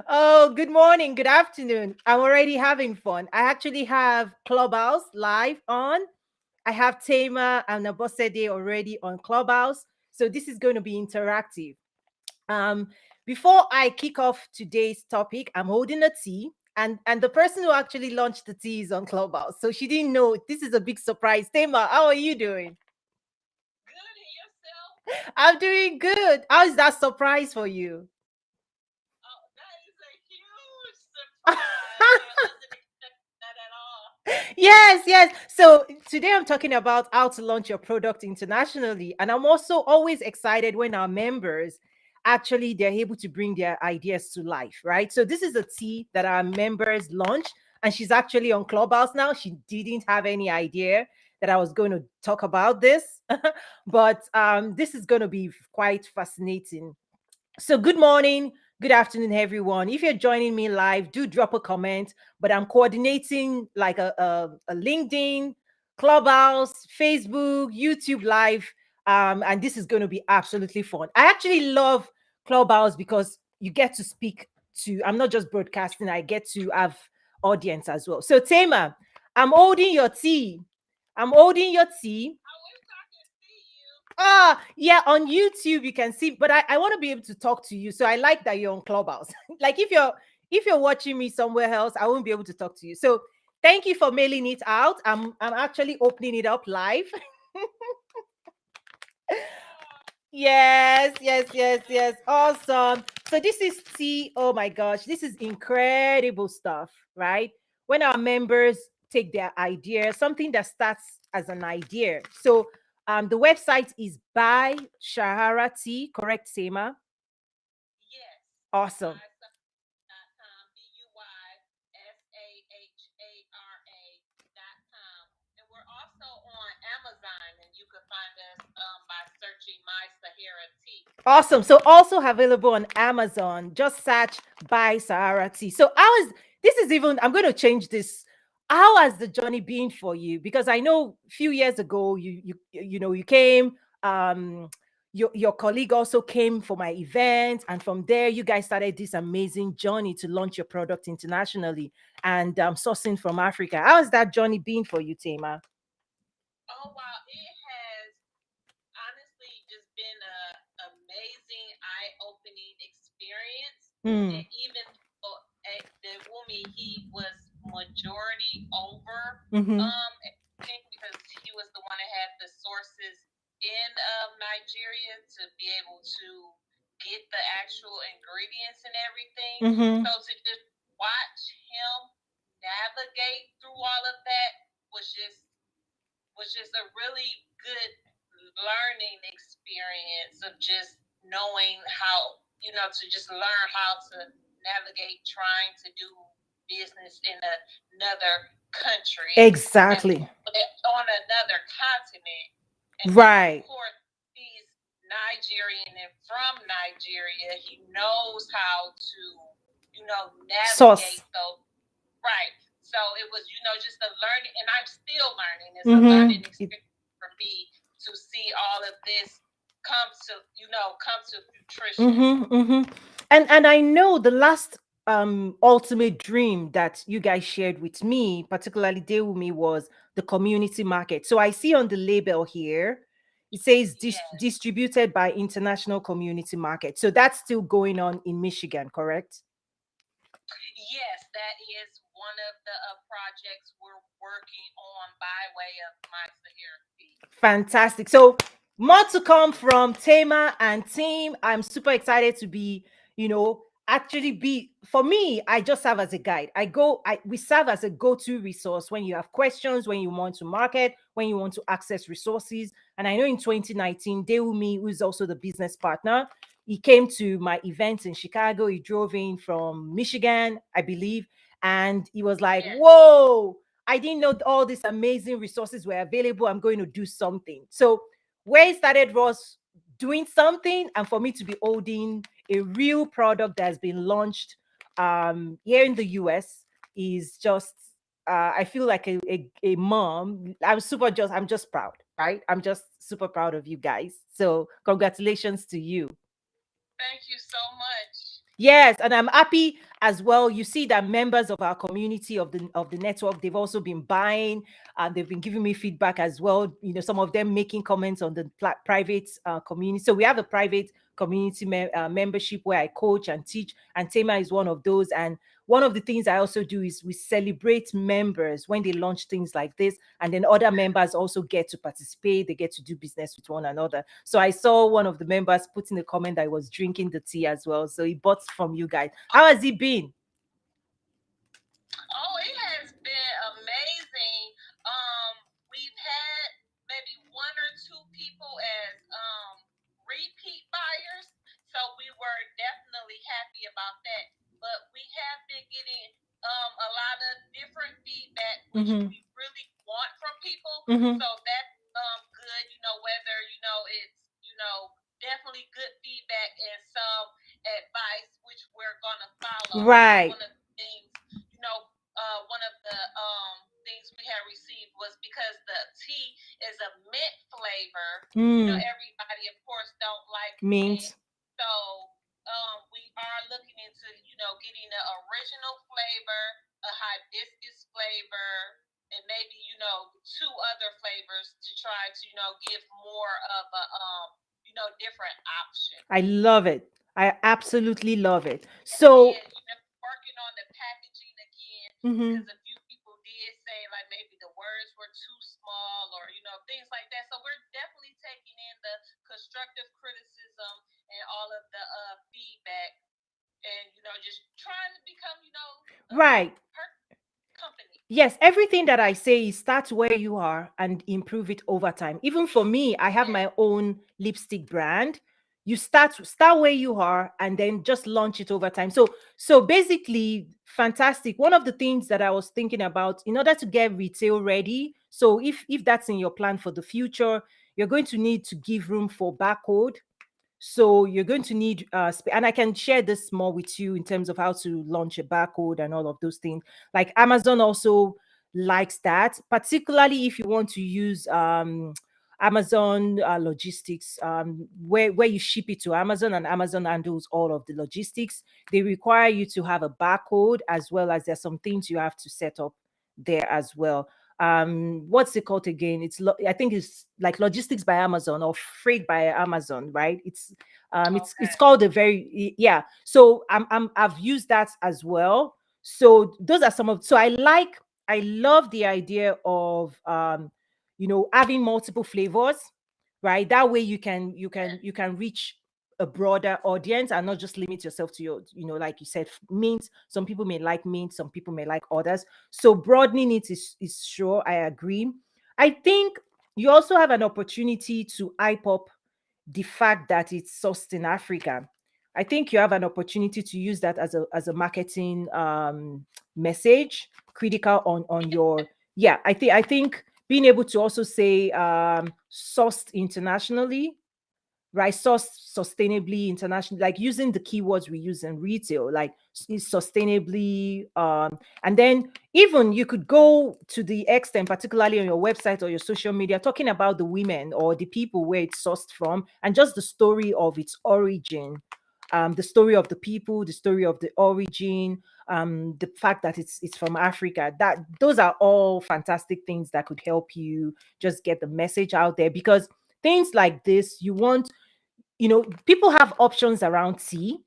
Oh, good morning, good afternoon. I'm already having fun. I actually have Clubhouse live on. I have Tama and Abosede already on Clubhouse. So this is going to be interactive. Um, Before I kick off today's topic, I'm holding a tea. And the person who actually launched the tea is on Clubhouse. So she didn't know. This is a big surprise. Tama, how are you doing? Good in yourself? I'm doing good. How is that surprise for you? Oh, that is a huge surprise. I wasn't expecting that at all. Yes, yes. So today I'm talking about how to launch your product internationally. And I'm also always excited when our members actually they're able to bring their ideas to life, right? So this is a tea that our members launched, and she's actually on Clubhouse now. She didn't have any idea that I was going to talk about this, but this is going to be quite fascinating. So, good morning, good afternoon, everyone. If you're joining me live, do drop a comment. But I'm coordinating like a LinkedIn, Clubhouse, Facebook, YouTube live. And this is going to be absolutely fun. I actually love Clubhouse because you get to speak to, I'm not just broadcasting, I get to have audience as well. So, Tama, I'm holding your tea. I'm holding your tea. I wish I could see you. Yeah, on YouTube you can see, but I want to be able to talk to you. So I like that you're on Clubhouse. Like if you're watching me somewhere else, I won't be able to talk to you. So thank you for mailing it out. I'm actually opening it up live. Oh, Yes, yes, yes, yes. Awesome. So this is tea. Oh my gosh, this is incredible stuff, right? When our members take their idea, something that starts as an idea. So the website is by Shahara Tea, correct, Sema? yes. Awesome. Buyshahara.com, BUYSAHARA.com. And we're also on Amazon, and you can find us by searching My Sahara Tea. Awesome. So also available on Amazon. Just search by Sahara Tea. So how is this is even I'm going to change this. How has the journey been for you? Because I know a few years ago you came your colleague also came for my event, and from there you guys started this amazing journey to launch your product internationally and sourcing from Africa. How has that journey been for you, Tema? Oh, wow. It has honestly just been a amazing, eye-opening experience. Mm. And even though the Wumi, he was majority over Mm-hmm. everything because he was the one that had the sources in Nigeria to be able to get the actual ingredients and everything. Mm-hmm. So to just watch him navigate through all of that was just a really good learning experience of just knowing how to just learn how to navigate trying to do business in another country and Exactly. on another continent, and then of Right. course he's Nigerian and from Nigeria. He knows how to Sauce. navigate those. Right. So it was, just a learning, and I'm still learning. It's a Mm-hmm. learning experience for me to see all of this come to fruition. Mm-hmm. Mm-hmm. And I know the last ultimate dream that you guys shared with me, particularly Dewumi, was the community market. So I see on the label here, it says Yes. distributed by International Community Market. So that's still going on in Michigan, correct? Yes, that is one of the projects we're working on by way of my Sahara. Fantastic. So more to come from Tama and team. I'm super excited to be, actually be for me, I just serve as a guide. We serve as a go-to resource when you have questions, when you want to market, when you want to access resources. And I know in 2019, Deumi, who is also the business partner, he came to my event in Chicago. He drove in from Michigan, I believe, and he was like, Yes. whoa, I didn't know all these amazing resources were available. I'm going to do something. So where it started was doing something, and for me to be holding a real product that has been launched here in the US is just. I feel like a mom. I'm just proud, right? I'm just super proud of you guys. So, congratulations to you. Thank you so much. Yes, and I'm happy as well. You see that members of our community of the network, they've also been buying and they've been giving me feedback as well. You know, some of them making comments on the private community. So we have a private community membership where I coach and teach, and Tema is one of those. And one of the things I also do is we celebrate members when they launch things like this, and then other members also get to participate. They get to do business with one another. So I saw one of the members put in a comment that I was drinking the tea as well. So he bought from you guys. How has it been? Oh, it has been amazing. We've had maybe one or two people as repeat buyers, so we were definitely happy about that. But we have been getting a lot of different feedback, which Mm-hmm. we really want from people. Mm-hmm. So that's good. You know, whether it's definitely good feedback and some advice, which we're gonna follow. Right. One of the things, one of the things we had received was because the tea is a mint flavor. Mm. Everybody, of course, don't like mint, Mint. so we are looking into getting the original flavor, a hibiscus flavor, and maybe two other flavors to try to give more of a different option. I love it. I absolutely love it. And So, then working on the packaging again, mm-hmm. because a few people did say like maybe the words were too small or things like that. So we're definitely taking in the constructive criticism and all of the feedback, and just trying to become Right. perfect company. Yes, everything that I say is start where you are and improve it over time. Even for me, I have Yeah. my own lipstick brand. You start where you are and then just launch it over time. So basically, fantastic. One of the things that I was thinking about in order to get retail ready. So if that's in your plan for the future, you're going to need to give room for barcode. So you're going to need, and I can share this more with you in terms of how to launch a barcode and all of those things. Like Amazon also likes that, particularly if you want to use Amazon logistics, where you ship it to Amazon and Amazon handles all of the logistics. They require you to have a barcode as well as there's some things you have to set up there as well. What's it called again? I think it's like logistics by Amazon or freight by Amazon, right? It's Okay. called a yeah. So I've used that as well. So those are some of, so I love the idea of having multiple flavors, right? That way Yeah. you can reach a broader audience and not just limit yourself to your, like you said, mint. Some people may like mint, some people may like others. So broadening it is sure, I agree. I think you also have an opportunity to hype up the fact that it's sourced in Africa. I think you have an opportunity to use that as a marketing message, critical on your, yeah. I think being able to also say sourced internationally, right? Sourced sustainably internationally, like using the keywords we use in retail, like sustainably, and then even you could go to the extent, particularly on your website or your social media, talking about the women or the people where it's sourced from and just the story of its origin, the story of the people, the story of the origin, the fact that it's from Africa. That those are all fantastic things that could help you just get the message out there, because things like this, you want, people have options around tea,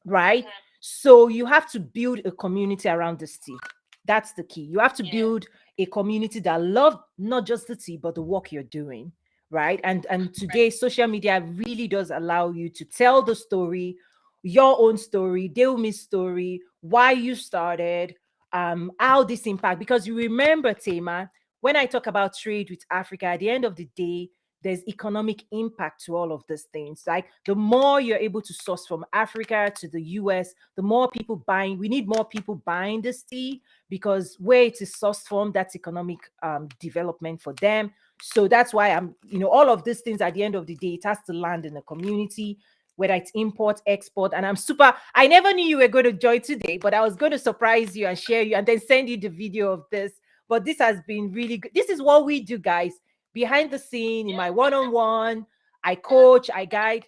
right? Mm-hmm. So you have to build a community around this tea. That's the key. You have to Yeah. build a community that love not just the tea, but the work you're doing, right? And Right. today, social media really does allow you to tell the story, your own story, Deumi's story, why you started, how this impact. Because you remember, Tema, when I talk about trade with Africa, at the end of the day, there's economic impact to all of these things. Like the more you're able to source from Africa to the US, the more people buying. We need more people buying this tea, because where it is sourced from, that's economic development for them. So that's why all of these things at the end of the day, it has to land in the community, whether it's import, export. And I never knew you were going to join today, but I was going to surprise you and share you and then send you the video of this. But this has been really good. This is what we do, guys, behind the scene in Yeah. my one-on-one. I Yeah. coach, I guide.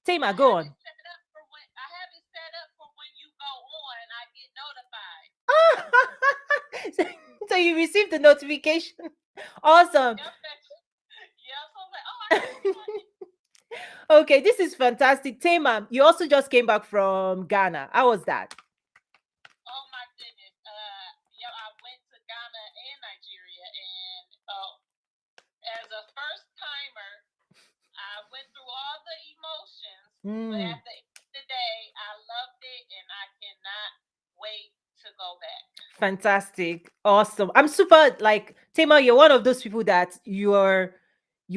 Tema, I go have on. it set up for when I have it So you received the notification. Awesome. Yep. Yeah. So I was like, oh, I can join it. Okay, this is fantastic. Tema, you also just came back from Ghana. How was that? Oh my goodness. Yeah, I went to Ghana and Nigeria, and as a first timer, I went through all the emotions, but Mm. at the end of the day, I loved it, and I cannot wait to go back. Fantastic. Awesome. I'm super like Tema, you're one of those people that you're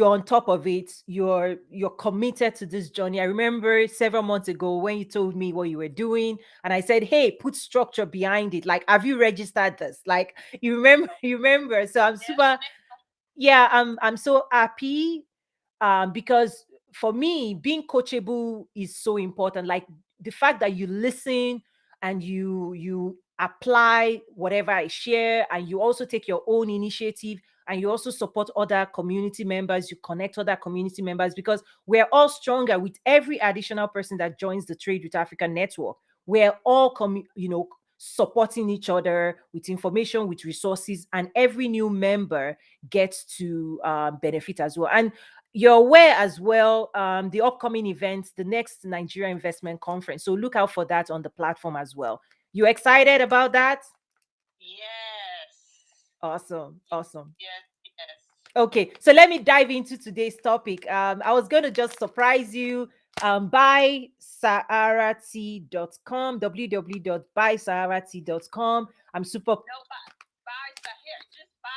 on top of it. You're committed to this journey. I remember several months ago when you told me what you were doing and I said, "Hey, put structure behind it. Like, have you registered this?" Like, you remember you remember. So I'm Yes, super ma'am. yeah, I'm so happy because for me being coachable is so important, like the fact that you listen and you apply whatever I share and you also take your own initiative and you also support other community members, you connect other community members because we're all stronger with every additional person that joins the Trade with Africa network. We're all supporting each other with information, with resources, and every new member gets to benefit as well. And you're aware as well the upcoming events, the next Nigeria Investment Conference. So look out for that on the platform as well. You excited about that? Yes. Awesome, awesome. Yes. Yes. Okay, so let me dive into today's topic. I was going to just surprise you. Buy saharati.com, www.buysaharatea.com. I'm super No, buy Sahara. Just buy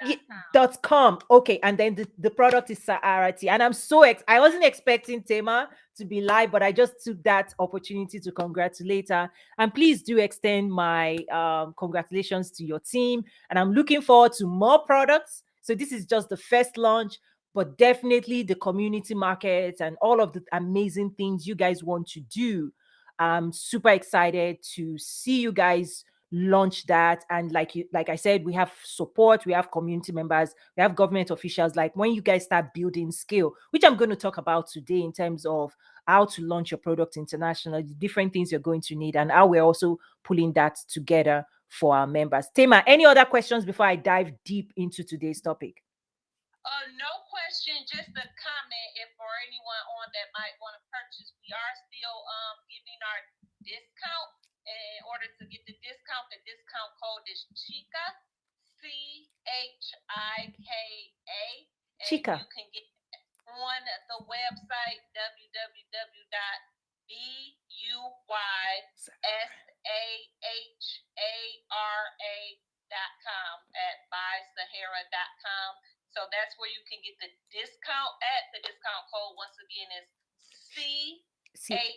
Ye- Sahara.com. dot com. Okay, and then the product is Saarati. And I'm so I wasn't expecting Tema to be live, but I just took that opportunity to congratulate her. And please do extend my congratulations to your team. And I'm looking forward to more products. So this is just the first launch, but definitely the community markets and all of the amazing things you guys want to do. I'm super excited to see you guys launch that. And like I said, we have support, we have community members, we have government officials. Like when you guys start building skill, which I'm going to talk about today in terms of how to launch your product internationally, the different things you're going to need, and how we're also pulling that together for our members. Tema, any other questions before I dive deep into today's topic? No question, just a comment. If for anyone on that might want to purchase, we are still giving our discount. In order to get the discount code is Chica, CHIKA, and Chica. you can get on the website www.buysahara.com at buysahara.com. So that's where you can get the discount at. The discount code once again is CHIKA.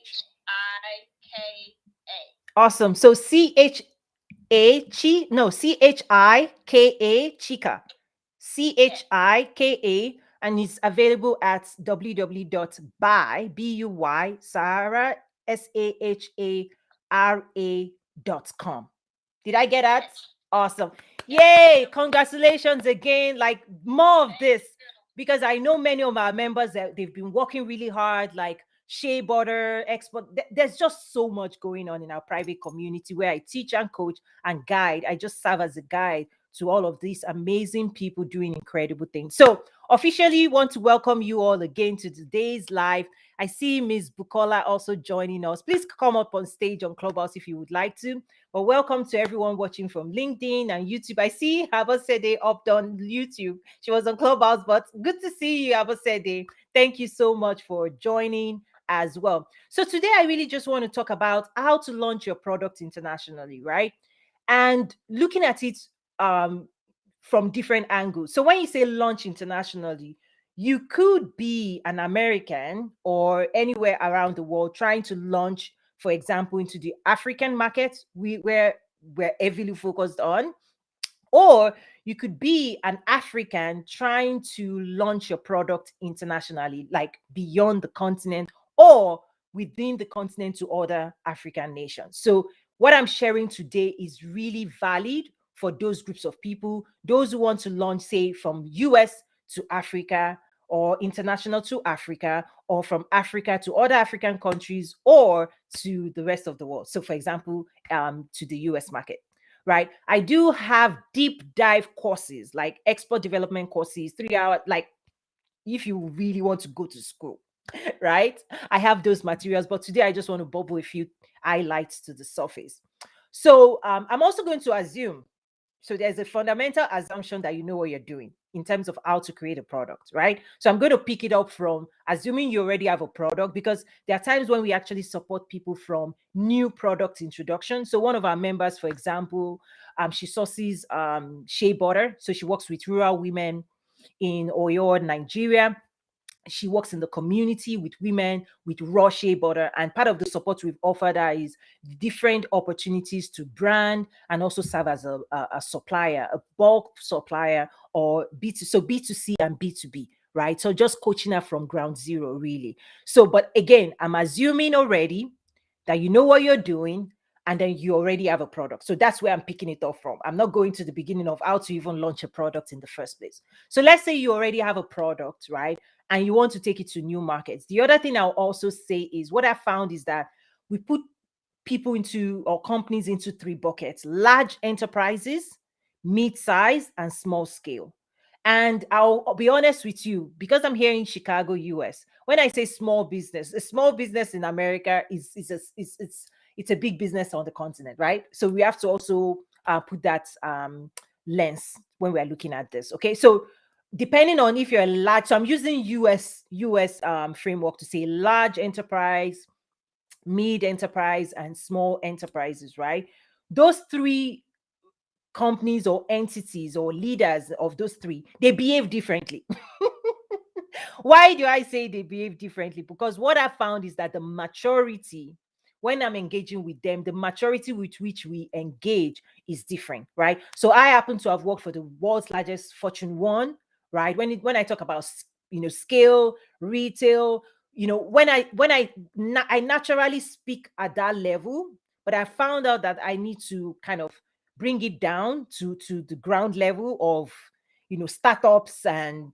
Awesome. So CHIKA Chica. Yes. CHIKA, and it's available at www.buy Sahara SAHARA.com. Did I get that? Yes. Awesome. Yes. Yay! Congratulations again. Like more of Thank this because I know many of our members that they've been working really hard, like shea butter, export. There's just so much going on in our private community where I teach and coach and guide. I just serve as a guide to all of these amazing people doing incredible things. So, officially want to welcome you all again to today's live. I see Miss Bukola also joining us. Please come up on stage on Clubhouse if you would like to. But welcome to everyone watching from LinkedIn and YouTube. I see Abosede up on YouTube. She was on Clubhouse, but good to see you, Abosede. Thank you so much for joining as well. So today I really just want to talk about how to launch your product internationally, right? And looking at it um from different angles. So when you say launch internationally, you could be an American or anywhere around the world trying to launch, for example, into the African market, where we're heavily focused on, or you could be an African trying to launch your product internationally, like beyond the continent or within the continent to other African nations. So, what I'm sharing today is really valid for those groups of people, those who want to launch, say, from US to Africa or international to Africa, or from Africa to other African countries or to the rest of the world. So, for example, to the US market. right? I do have deep dive courses like export development courses, 3 hours, like if you really want to go to school, right? I have those materials, but today I just want to bubble a few highlights to the surface. So I'm also going to assume, so there's a fundamental assumption that you know what you're doing in terms of how to create a product, right? So I'm going to pick it up from assuming you already have a product, because there are times when we actually support people from new product introduction. So one of our members, for example, she sources shea butter. So she works with rural women in Oyo, Nigeria. She works in the community with women with raw shea butter, and part of the support we've offered her is different opportunities to brand and also serve as a supplier, a bulk supplier, or B2, so B2C and B2B, right? So just coaching her from ground zero, really. So but again, I'm assuming already that you know what you're doing, and then you already have a product. So that's where I'm picking it up from. I'm not going to the beginning of how to even launch a product in the first place. So let's say you already have a product, right? And you want to take it to new markets. The other thing I'll also say is what I found is that we put people into, or companies into, three buckets: large enterprises, mid-size, and small scale. And I'll be honest with you, because I'm here in Chicago, US. When I say small business, a small business in America it's a big business on the continent, right? So we have to also put that lens when we're looking at this. Okay, so depending on if you're a large, so I'm using US framework to say large enterprise, mid enterprise, and small enterprises, right? Those three companies or entities or leaders of those three, they behave differently. Why do I say they behave differently? Because what I found is that the maturity, when I'm engaging with them, the maturity with which we engage is different, right? So I happen to have worked for the world's largest Fortune 1, right? When I talk about scale, retail, I naturally speak at that level, but I found out that I need to kind of bring it down to the ground level of startups and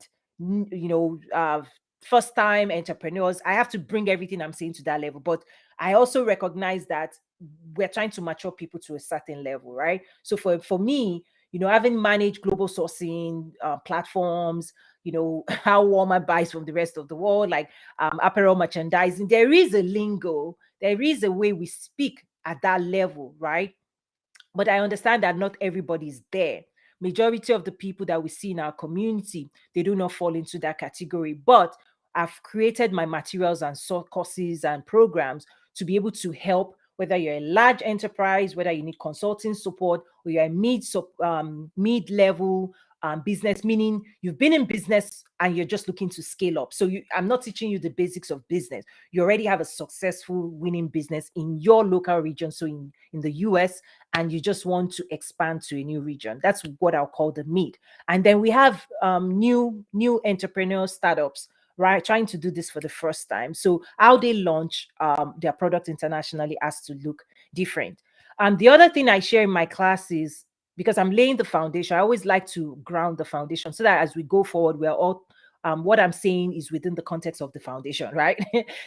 first time entrepreneurs. I have to bring everything I'm saying to that level, but I also recognize that we're trying to mature people to a certain level, right? So for me, having managed global sourcing platforms, how Walmart buys from the rest of the world, like apparel merchandising, there is a lingo, there is a way we speak at that level, right? But I understand that not everybody is there. Majority of the people that we see in our community, they do not fall into that category. But I've created my materials and courses and programs to be able to help, whether you're a large enterprise, whether you need consulting support, or you're a mid-level business, meaning you've been in business and you're just looking to scale up. So I'm not teaching you the basics of business. You already have a successful winning business in your local region, so in the US, and you just want to expand to a new region. That's what I'll call the mid. And then we have new entrepreneur startups, right, trying to do this for the first time. So how they launch their product internationally has to look different. The other thing I share in my classes, because I'm laying the foundation, I always like to ground the foundation so that as we go forward, we're all what I'm saying is within the context of the foundation, right?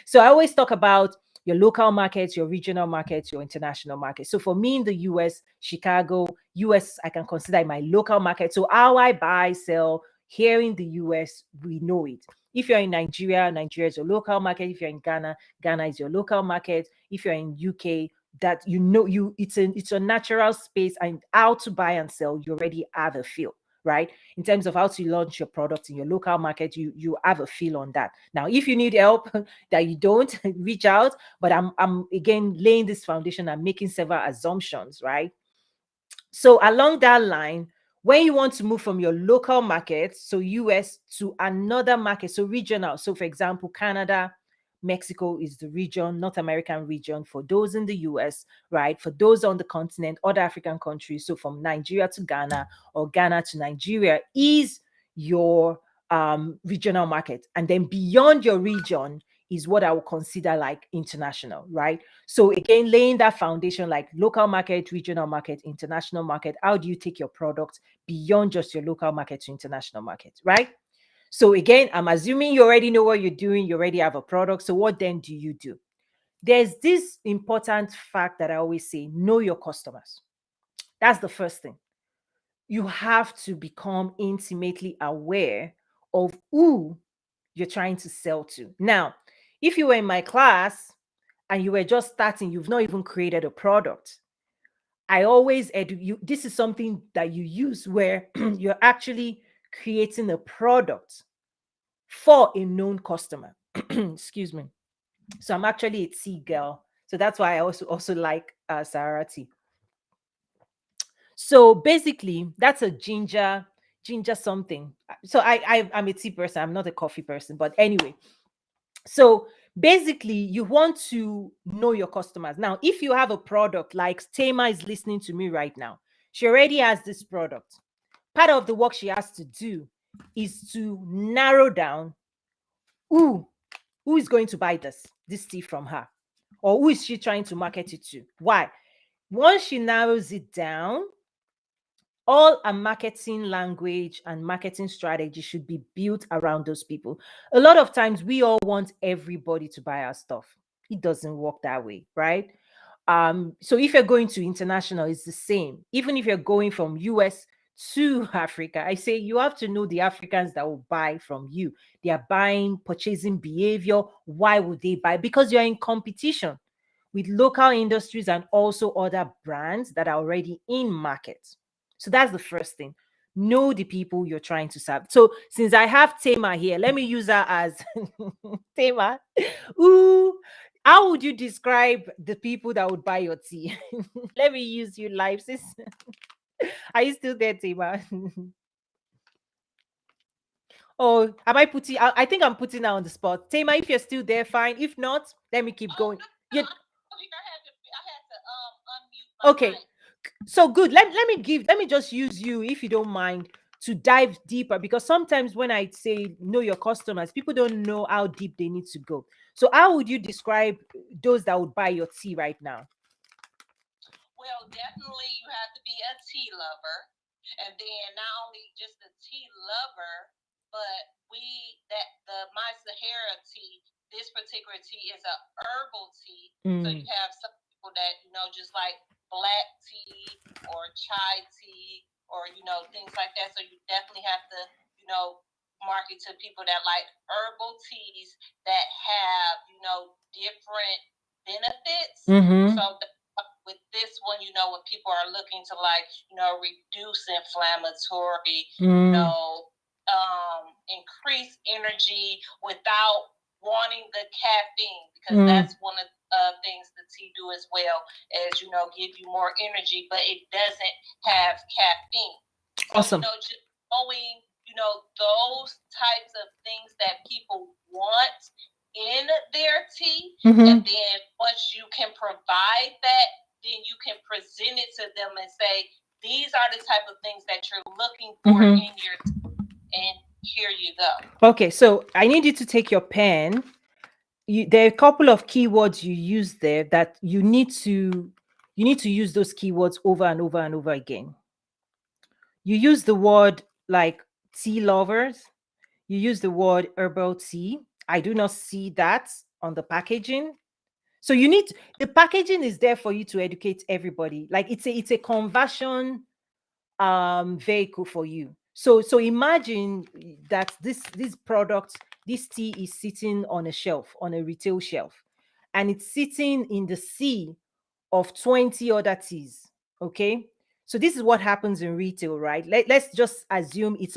So I always talk about your local markets, your regional markets, your international markets. So for me in the US, Chicago, US, I can consider my local market. So how I buy, sell here in the US, we know it. If you're in Nigeria, Nigeria is your local market. If you're in Ghana, Ghana is your local market. If you're in UK, that it's a natural space, and how to buy and sell, you already have a feel, right? In terms of how to launch your product in your local market, you have a feel on that. Now, if you need help that you don't, reach out. But I'm again laying this foundation and making several assumptions, right? So along that line, when you want to move from your local market, so US, to another market, so regional, so for example, Canada, Mexico is the region, North American region for those in the US, right? For those on the continent, other African countries, so from Nigeria to Ghana or Ghana to Nigeria is your regional market. And then beyond your region is what I would consider like international, right? So again, laying that foundation, like local market, regional market, international market. How do you take your product beyond just your local market to international market, right? So again, I'm assuming you already know what you're doing. You already have a product. So what then do you do? There's this important fact that I always say: know your customers. That's the first thing. You have to become intimately aware of who you're trying to sell to. Now, if you were in my class and you were just starting, you've not even created a product. I always you. This is something that you use where you're actually creating a product for a known customer. Excuse me. So I'm actually a tea girl. So that's why I also like Sahara tea. So basically, that's a ginger something. So I'm a tea person. I'm not a coffee person. But anyway, so basically, you want to know your customers. Now, if you have a product like Tama is listening to me right now, she already has this product. Part of the work she has to do is to narrow down who who is going to buy this tea from her, or who is she trying to market it to. Why? Once she narrows it down, all a marketing language and marketing strategy should be built around those people. A lot of times we all want everybody to buy our stuff. It doesn't work that way, right? So if you're going to international, it's the same. Even if you're going from US to Africa, I say you have to know the Africans that will buy from you. They are buying, purchasing behavior. Why would they buy? Because you're in competition with local industries and also other brands that are already in market. So that's the first thing. Know the people you're trying to serve. So since I have Tama here, let me use her as Tama. Ooh, how would you describe the people that would buy your tea? Let me use you live, sis. Are you still there, Tama? Oh, am I putting? I think I'm putting her on the spot. Tama, if you're still there, fine. If not, let me keep Oh going. no, no, You I had to unmute my okay? mic. So good. Let me just use you, if you don't mind, to dive deeper, because sometimes when I say know your customers, people don't know how deep they need to go. So how would you describe those that would buy your tea right now? Well, definitely you have to be a tea lover. And then not only just a tea lover, but my Sahara tea, this particular tea is a herbal tea. So you Mm, have some people that, just like black tea or chai tea or, things like that. So you definitely have to, market to people that like herbal teas that have, different benefits. mm-hmm. So with this one, when people are looking to like, reduce inflammatory, Mm, increase energy without wanting the caffeine, because mm, that's one of things the tea do as well, as give you more energy, but it doesn't have caffeine. So, awesome. just knowing, those types of things that people want in their tea. And Mm-hmm. then once you can provide that, then you can present it to them and say, these are the type of things that you're looking for Mm-hmm. in your tea, and here you go. Okay, so I need you to take your pen. There are a couple of keywords you use there that you need to use those keywords over and over and over again. You use the word like tea lovers. You use the word herbal tea. I do not see that on the packaging. So the packaging is there for you to educate everybody. Like it's a conversion vehicle for you. So imagine that this product, this tea is sitting on a shelf, on a retail shelf, and it's sitting in the sea of 20 other teas. Okay. So this is what happens in retail, right? Let's just assume it's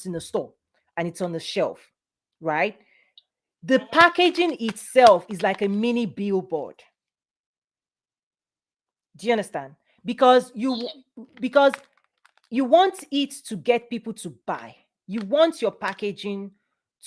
in a store and it's on the shelf, right? The Mm-hmm. packaging itself is like a mini billboard. Do you understand? Because because you want it to get people to buy. You want your packaging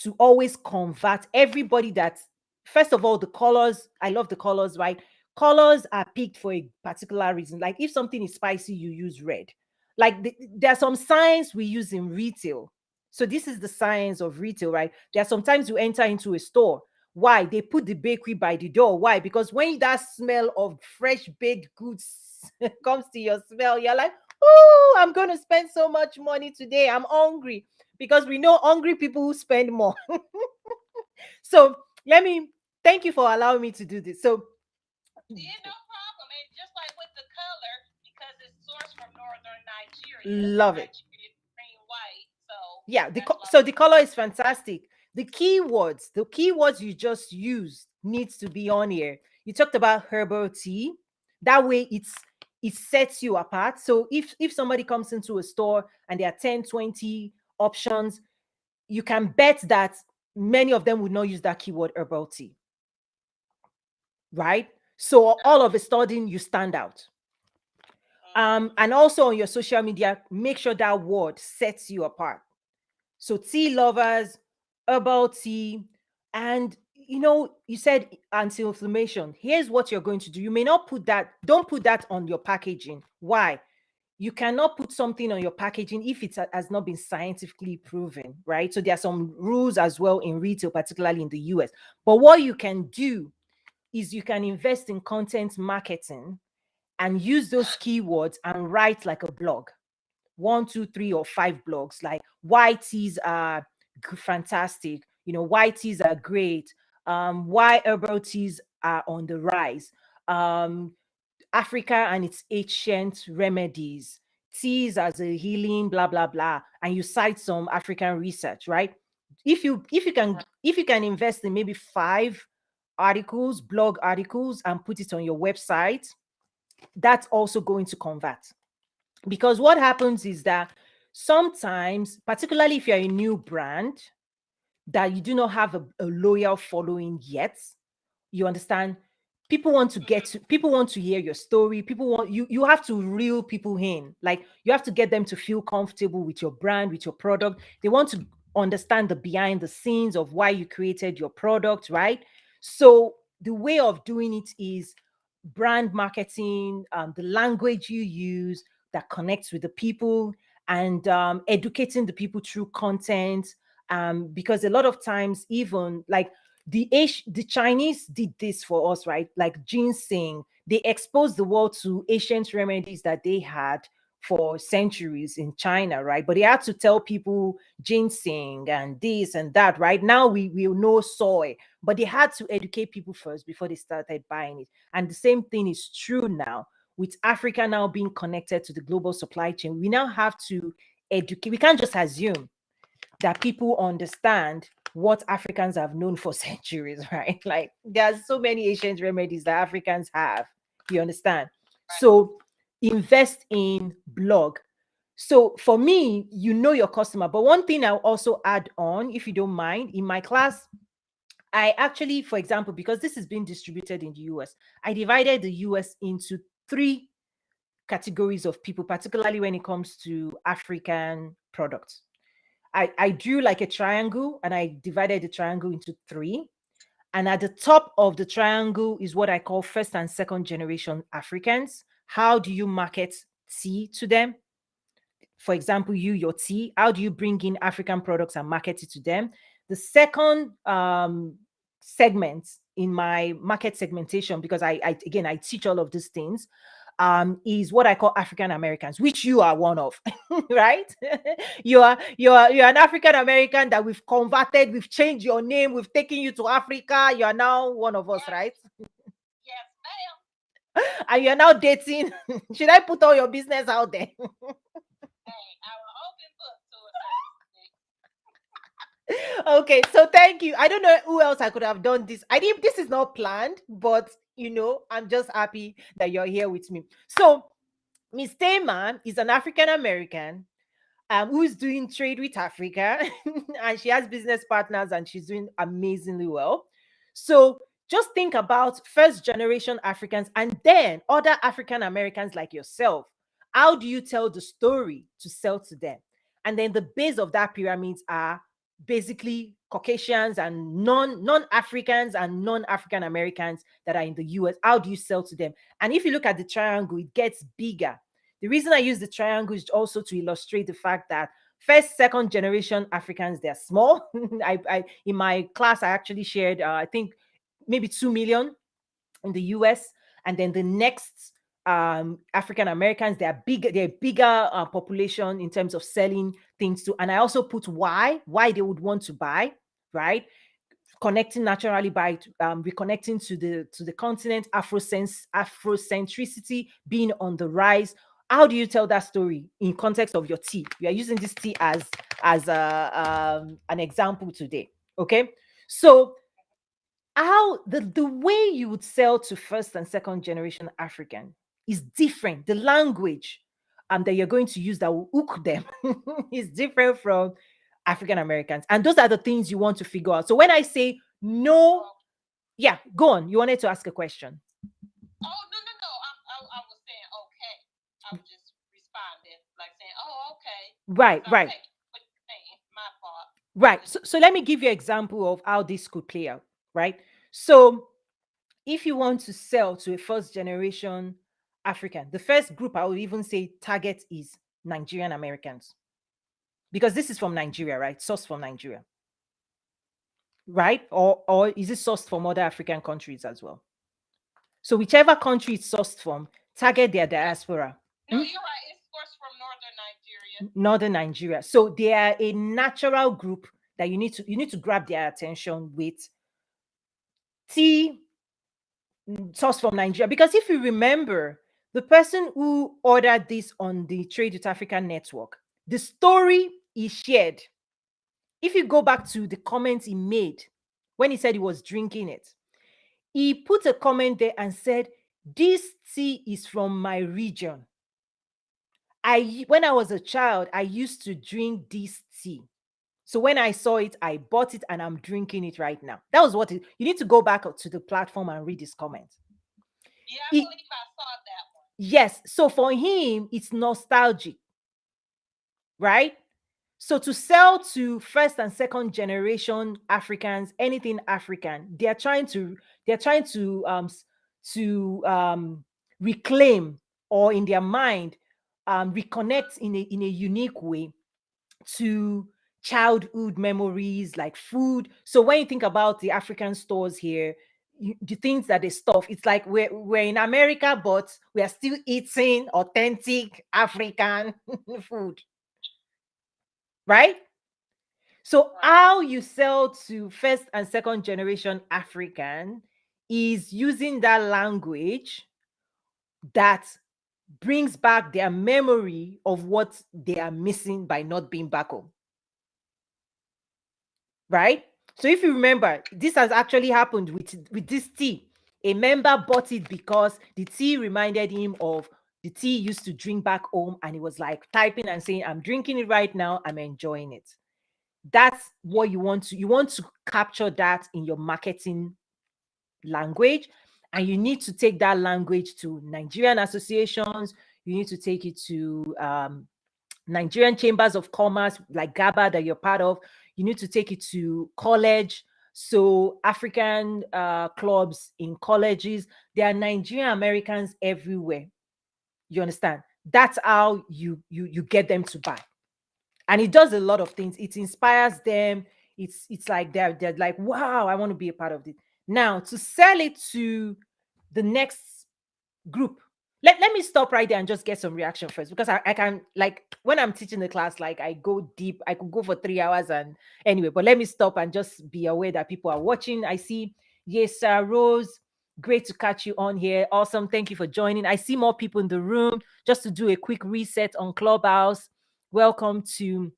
to always convert everybody that, first of all, the colors. I love the colors, right? Colors are picked for a particular reason. Like if something is spicy, you use red. Like there are some signs we use in retail. So this is the science of retail, right? There are sometimes you enter into a store. Why? They put the bakery by the door. Why? Because when that smell of fresh baked goods comes to your smell, you're like, oh, I'm going to spend so much money today. I'm hungry, because we know hungry people who spend more. So let me thank you for allowing me to do this. So Yeah, no problem. And just like with the color, because it's sourced from is. Love it. Nigerian green white. So Yeah, that's why so the color is fantastic. The keywords you just used needs to be on here. You talked about herbal tea. That way it sets you apart. So if somebody comes into a store and there are 10, 20 options, you can bet that many of them would not use that keyword herbal tea, right? So all of a sudden you stand out. And also on your social media, make sure that word sets you apart. So tea lovers, herbal tea, and you said anti-inflammation. Here's what you're going to do. You may not put that, don't put that on your packaging. Why? You cannot put something on your packaging if it has not been scientifically proven, right? So there are some rules as well in retail, particularly in the US. But what you can do is you can invest in content marketing and use those keywords and write like a blog, one, two, three, or five blogs, like why teas are fantastic, why teas are great, why herbal teas are on the rise, um, Africa and its ancient remedies, teas as a healing, blah blah blah, and you cite some African research, right? If you can invest in maybe five articles, blog articles, and put it on your website, that's also going to convert. Because what happens is that sometimes, particularly if you're a new brand that you do not have a loyal following yet, you understand, people want to hear your story. People want you have to reel people in. Like, you have to get them to feel comfortable with your brand, with your product. They want to understand the behind the scenes of why you created your product, right? So the way of doing it is brand marketing, the language you use that connects with the people, and educating the people through content. Because a lot of times, even like the Chinese did this for us, right? Like ginseng, they exposed the world to ancient remedies that they had for centuries in China, right? But they had to tell people ginseng and this and that, right? Now we know soy, but they had to educate people first before they started buying it. And the same thing is true now with Africa now being connected to the global supply chain. We now have to educate. We can't just assume that people understand what Africans have known for centuries, right? Like, there's so many ancient remedies that Africans have. You understand? So invest in blog. So for me, your customer. But one thing I'll also add on, if you don't mind, in my class, I actually, for example, because this is being distributed in the US, I divided the US into three categories of people, particularly when it comes to African products. I drew like a triangle and I divided the triangle into three. And at the top of the triangle is what I call first and second generation Africans. How do you market tea to them? For example, your tea, how do you bring in African products and market it to them? The second segment in my market segmentation, because I again I teach all of these things, is what I call African Americans, which you are one of, right? You're an African American that we've converted, we've changed your name, we've taken you to Africa. You are now one of us, right? yes, ma'am. And you're now dating. Should I put all your business out there? Hey, I'm an open book to a certain extent. Okay, so thank you. I don't know who else I could have done this. I didn't, this is not planned, but I'm just happy that you're here with me. So Miss Tayman is an African American who's doing trade with Africa, and she has business partners, and she's doing amazingly well. So just think about first generation Africans and then other African Americans like yourself. How do you tell the story to sell to them? And then the base of that pyramids are basically Caucasians and non-Africans and non-African Americans that are in the US. How do you sell to them? And if you look at the triangle, it gets bigger. The reason I use the triangle is also to illustrate the fact that first, second generation Africans, they're small. In my class, I actually shared, I think maybe 2 million in the US. And then the next African Americans, they're bigger population in terms of selling things to. And I also put why they would want to buy, right? Connecting naturally by reconnecting to the continent, Afrocentricity being on the rise, How do you tell that story in context of your tea? We are using this tea as an example today. Okay, so how the way you would sell to first and second generation African is different. The language that you're going to use that will hook them is different from African Americans. And those are the things you want to figure out. So when I say no, yeah, go on. You wanted to ask a question. Oh no no no! I was saying okay. I was just responding like saying, oh okay. Right, So right. hey, what you saying? My fault. Right. So let me give you an example of how this could play out. Right. So if you want to sell to a first generation African, the first group I would even say target is Nigerian Americans, because this is from Nigeria, right? Sourced from Nigeria, right? Or is it sourced from other African countries as well? So whichever country it's sourced from, target their diaspora. No, you're right. It's sourced from northern Nigeria. Northern Nigeria. So they are a natural group that you need to grab their attention with tea sourced from Nigeria. Because if you remember, the person who ordered this on the Trade with Africa network, the story is shared. If you go back to the comments he made when he said he was drinking it, he put a comment there and said, "This tea is from my region. When I was a child, I used to drink this tea. So when I saw it, I bought it and I'm drinking it right now." That was what you need to go back to the platform and read his comment. Yeah, I He, believe I saw that one. yes. So for him, it's nostalgic, right? So to sell to first and second generation Africans, anything African, they're trying to reclaim, or in their mind reconnect in a unique way to childhood memories like food. So when you think about the African stores here, the things that they stuff, it's like we're in America, but we are still eating authentic African food, right? So Right. how you sell to first and second generation African is using that language that brings back their memory of what they are missing by not being back home. Right? So if you remember, this has actually happened with this tea. A member bought it because the tea reminded him of the tea he used to drink back home, and he was like typing and saying, "I'm drinking it right now, I'm enjoying it." That's what you want to capture that in your marketing language, and you need to take that language to Nigerian associations. You need to take it to Nigerian chambers of commerce like GABA that you're part of. You need to take it to college. So African clubs in colleges, there are Nigerian Americans everywhere. You understand? That's how you get them to buy. And it does a lot of things. It inspires them. It's like they're like, wow, I want to be a part of it. Now to sell it to the next group. Let me stop right there and just get some reaction first, because I can, like, when I'm teaching the class, like, I go deep. I could go for 3 hours, and anyway, but let me stop and just be aware that people are watching. I see, yes, Rose, great to catch you on here. Awesome. Thank you for joining. I see more people in the room. Just to do a quick reset on Clubhouse. Welcome to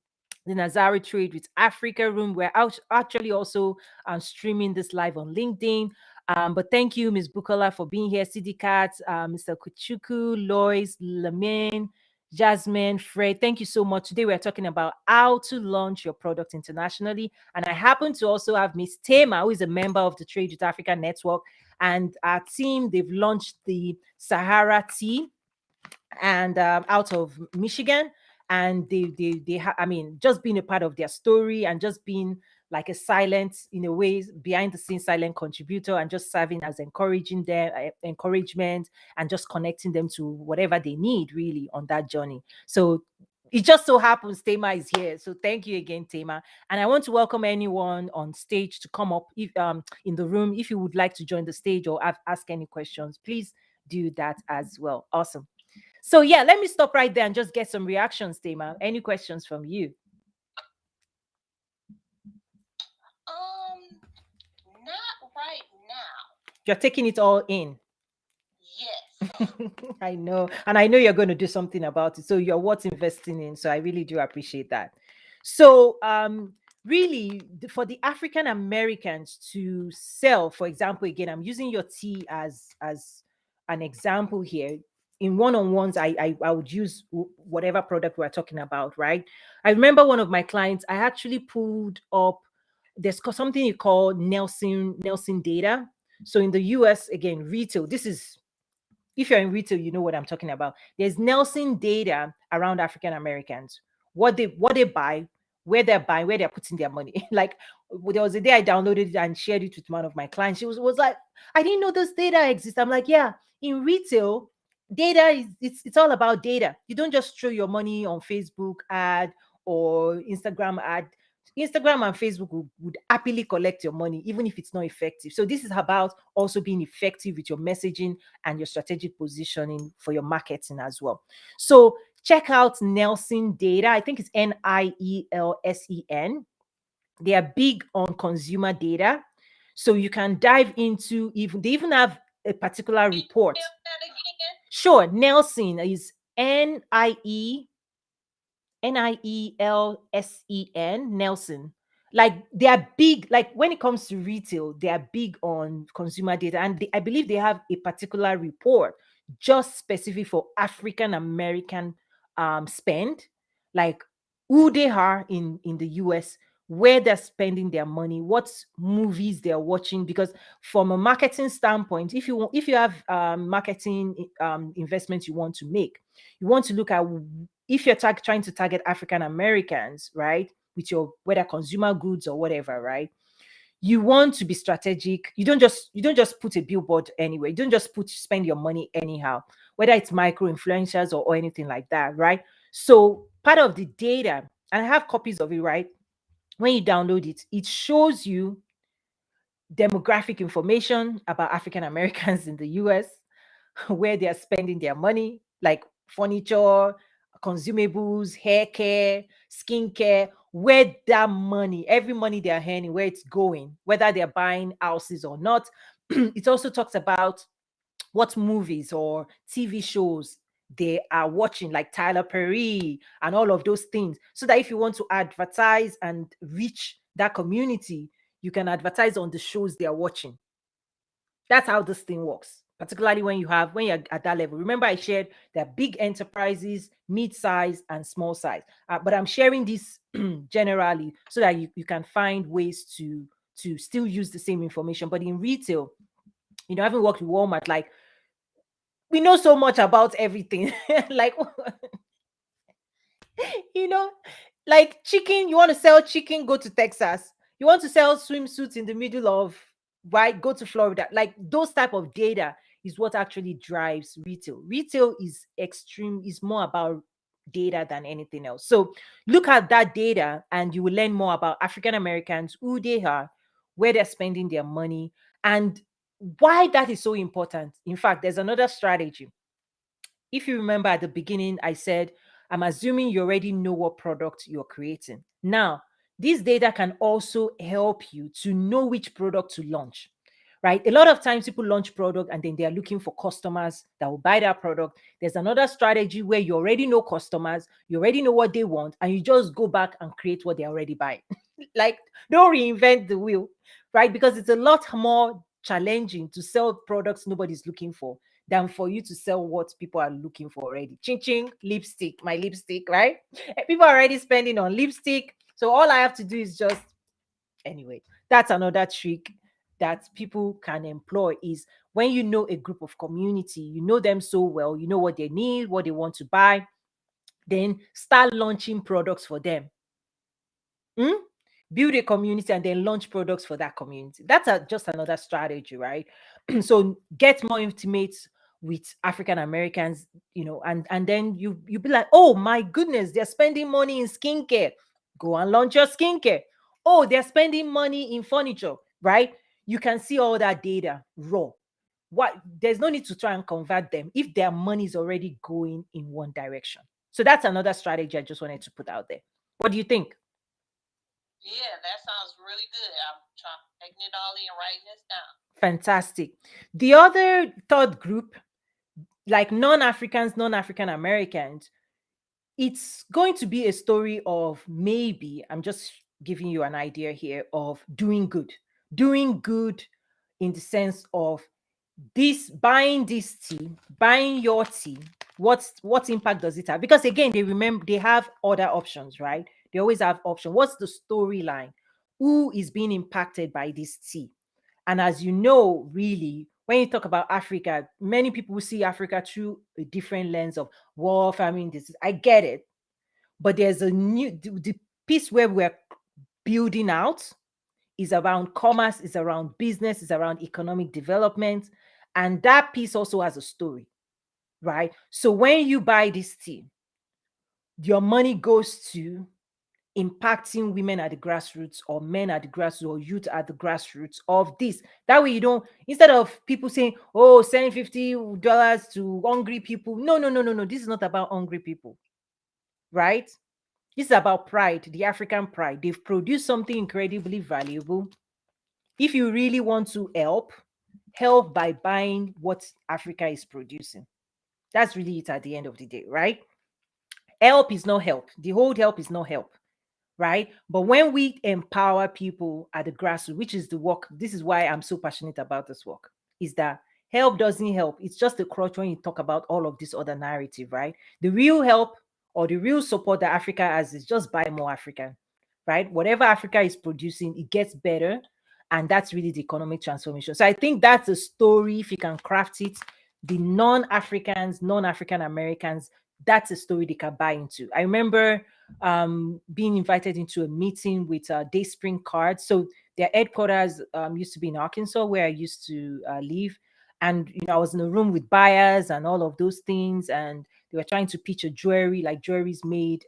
the Nazari Trade with Africa room. We're actually also streaming this live on LinkedIn. But thank you, Ms. Bukola, for being here. CD Cat, Mr. Kuchuku, Lois, Lamine, Jasmine, Fred, thank you so much. Today we're talking about how to launch your product internationally. And I happen to also have Miss Tema, who is a member of the Trade with Africa Network. And our team, they've launched the Sahara Tea, and out of Michigan. And I mean, just being a part of their story and just being like a silent, in a way, behind the scenes silent contributor, and just serving as encouraging them, encouragement, and just connecting them to whatever they need really on that journey. So it just so happens Tema is here. So thank you again, Tema. And I want to welcome anyone on stage to come up, if in the room. If you would like to join the stage or ask any questions, please do that as well. Awesome. So yeah, let me stop right there and just get some reactions, Tema. Any questions from you? Not right now. You're taking it all in. Yes. I know. And I know you're going to do something about it. So you're worth investing in. So I really do appreciate that. So really for the African Americans to sell, for example, again, I'm using your tea as an example here. In one-on-ones, I would use whatever product we're talking about, right? I remember one of my clients, I actually pulled up something you call Nelson data. So in the US, again, retail, this is if you're in retail, you know what I'm talking about. There's Nelson data around African Americans, what they buy, where they're buying, where they're putting their money. Like there was a day I downloaded it and shared it with one of my clients. She was like, I didn't know this data exists. I'm like, yeah, in retail, data is it's all about data. You don't just throw your money on Facebook ad or Instagram ad. Instagram and Facebook would happily collect your money, even if it's not effective. So this is about also being effective with your messaging and your strategic positioning for your marketing as well. So check out Nelson Data. I think it's Nielsen. They are big on consumer data. So you can dive into even they even have a particular report. Spell that again. Sure, Nelson is Nielsen, Nelson. Like they are big, like when it comes to retail, they are big on consumer data. And I believe they have a particular report just specific for African American spend, like who they are in the US, where they're spending their money, what movies they're watching. Because from a marketing standpoint, if you have marketing investments you want to make, you want to look at if you're trying to target African Americans, right, with your whether consumer goods or whatever, right? You want to be strategic. You don't just put a billboard anywhere. You don't just put spend your money anyhow, whether it's micro influencers or anything like that, right? So part of the data, and I have copies of it, right? When you download it, it shows you demographic information about African Americans in the US, where they are spending their money, like furniture, consumables, hair care, skincare, where that money, every money they are earning, where it's going, whether they're buying houses or not. It also talks about what movies or TV shows they are watching, like Tyler Perry and all of those things, so that if you want to advertise and reach that community, you can advertise on the shows they are watching. That's how this thing works, particularly when you're at that level. Remember, I shared there are big enterprises, mid-size, and small size. But I'm sharing this generally so that you can find ways to still use the same information. But in retail, having worked with Walmart, like we know so much about everything. Like you know, like chicken, you want to sell chicken, go to Texas. You want to sell swimsuits in the middle of right, go to Florida. Like those type of data is what actually drives retail. Retail is more about data than anything else. So look at that data and you will learn more about African Americans, who they are, where they're spending their money, and why that is so important. In fact, there's another strategy. If you remember at the beginning, I said, I'm assuming you already know what product you're creating. Now, this data can also help you to know which product to launch, right? A lot of times people launch product and then they are looking for customers that will buy that product. There's another strategy where you already know customers, you already know what they want, and you just go back and create what they already buy. Like, don't reinvent the wheel, right? Because it's a lot more challenging to sell products nobody's looking for than for you to sell what people are looking for already. Ching ching, lipstick, my lipstick, right? People are already spending on lipstick. So all I have to do is just, anyway, that's another trick that people can employ is when you know a group of community, you know them so well, you know what they need, what they want to buy, then start launching products for them. Mm? Build a community and then launch products for that community. That's just another strategy, right? So get more intimate with African Americans, and then you be like, oh my goodness, they're spending money in skincare. Go and launch your skincare. Oh, they're spending money in furniture, right? You can see all that data raw. What There's no need to try and convert them if their money is already going in one direction. So that's another strategy I just wanted to put out there. What do you think? Yeah, that sounds really good. I'm trying taking it all in, writing this down. Fantastic. The other third group, like non-Africans, non-African Americans, it's going to be a story of, maybe I'm just giving you an idea here, of doing good in the sense of this, buying this tea, buying your tea. What impact does it have? Because again, they have other options, right? They always have options. What's the storyline? Who is being impacted by this tea? And as you know, really, when you talk about Africa, many people see Africa through a different lens of war, famine, disease. I get it. But there's a the piece where we're building out is around commerce, is around business, is around economic development. And that piece also has a story, right? So when you buy this tea, your money goes to impacting women at the grassroots, or men at the grassroots, or youth at the grassroots of this. That way you don't, instead of people saying, oh, send $50 to hungry people. No, no, no, no, no. This is not about hungry people, right? This is about pride, the African pride. They've produced something incredibly valuable. If you really want to help by buying what Africa is producing. That's really it at the end of the day, right? Help is not help. The whole help is not help, right? But when we empower people at the grassroots, which is the work, this is why I'm so passionate about this work, is that help doesn't help. It's just a crutch when you talk about all of this other narrative, right? The real help or the real support that Africa has is just buy more African, right? Whatever Africa is producing, it gets better. And that's really the economic transformation. So I think that's a story, if you can craft it, the non-Africans, non-African Americans, that's a story they can buy into. I remember being invited into a meeting with Dayspring Cards. So their headquarters used to be in Arkansas, where I used to live. And I was in a room with buyers and all of those things, and they were trying to pitch a jewelry, like jewelries made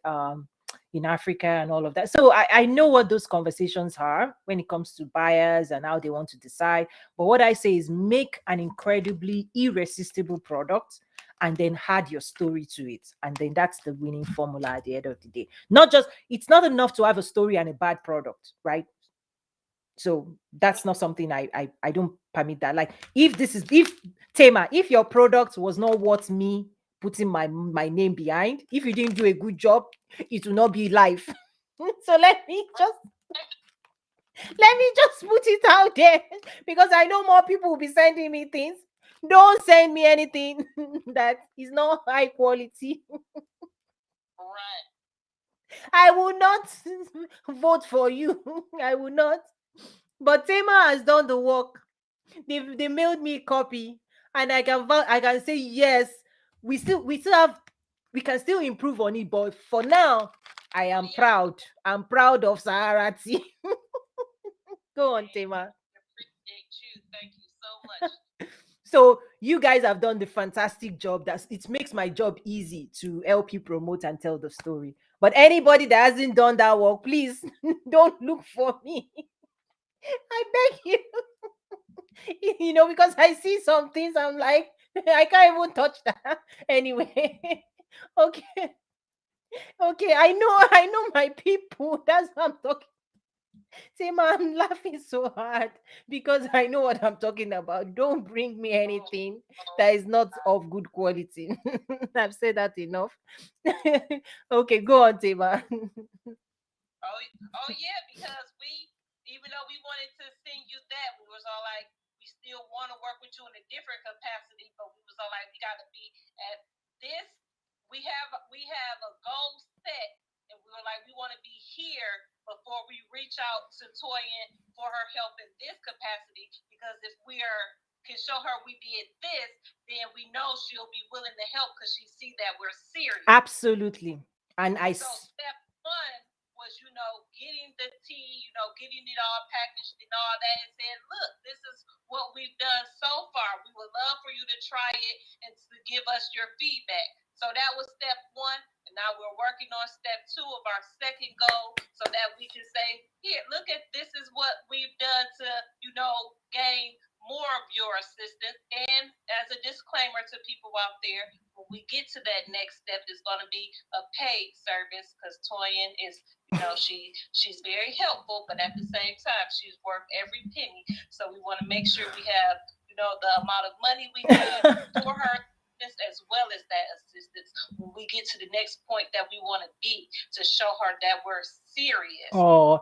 in Africa and all of that. So I know what those conversations are when it comes to buyers and how they want to decide. But what I say is make an incredibly irresistible product and then add your story to it. And then that's the winning formula at the end of the day. Not just, it's not enough to have a story and a bad product, right? So that's not something I don't permit that. Like, if Tema, if your product was not worth me putting my name behind, if you didn't do a good job, it will not be life. So let me just put it out there, because I know more people will be sending me things. Don't send me anything that is not high quality. Right. I will not vote for you. I will not. But Tema has done the work. They mailed me a copy, and I can say yes. We still have, we can still improve on it. But for now, I am We proud. I'm proud of Sahara Tea. Go on, Tema. appreciate you. Thank you so much. So you guys have done the fantastic job. That it makes my job easy to help you promote and tell the story. But anybody that hasn't done that work, please don't look for me. I beg you. Because I see some things, I'm like, I can't even touch that. Anyway, okay, okay. I know my people. That's what I'm talking. Same, I'm laughing so hard because I know what I'm talking about. Don't bring me Oh, anything oh, that is not of good quality. I've said that enough. Okay, go on, Tema. oh, oh, yeah, because even though we wanted to send you that, we was all like, we still want to work with you in a different capacity, but we was all like, we got to be at this. We have a goal set, and we were like, we want to be here before we reach out to Toyin for her help in this capacity, because if we can show her we did this, then we know she'll be willing to help because she see that we're serious. Absolutely. And So step one was, getting the tea, getting it all packaged and all that, and saying, look, this is what we've done so far. We would love for you to try it and to give us your feedback. So that was step one. And now we're working on step two of our second goal, so that we can say, here, look at this is what we've done to, gain more of your assistance. And as a disclaimer to people out there, when we get to that next step, is going to be a paid service, because Toyin is, she's very helpful, but at the same time, she's worth every penny. So we want to make sure we have, the amount of money we need for her assistance as well as that assistance when we get to the next point that we want to be, to show her that we're serious. Oh,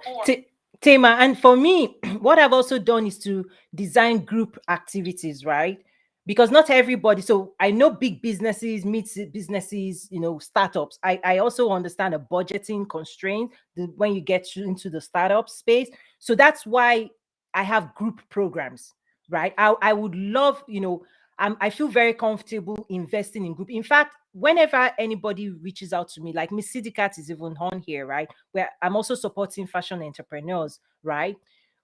Tema. And for me, what I've also done is to design group activities, right? Because not everybody, so I know big businesses, mid businesses, startups. I also understand the budgeting constraint when you get into the startup space. So that's why I have group programs, right? I would love, I feel very comfortable investing in group. In fact, whenever anybody reaches out to me, like Miss Sidikat is even on here, right? Where I'm also supporting fashion entrepreneurs, right?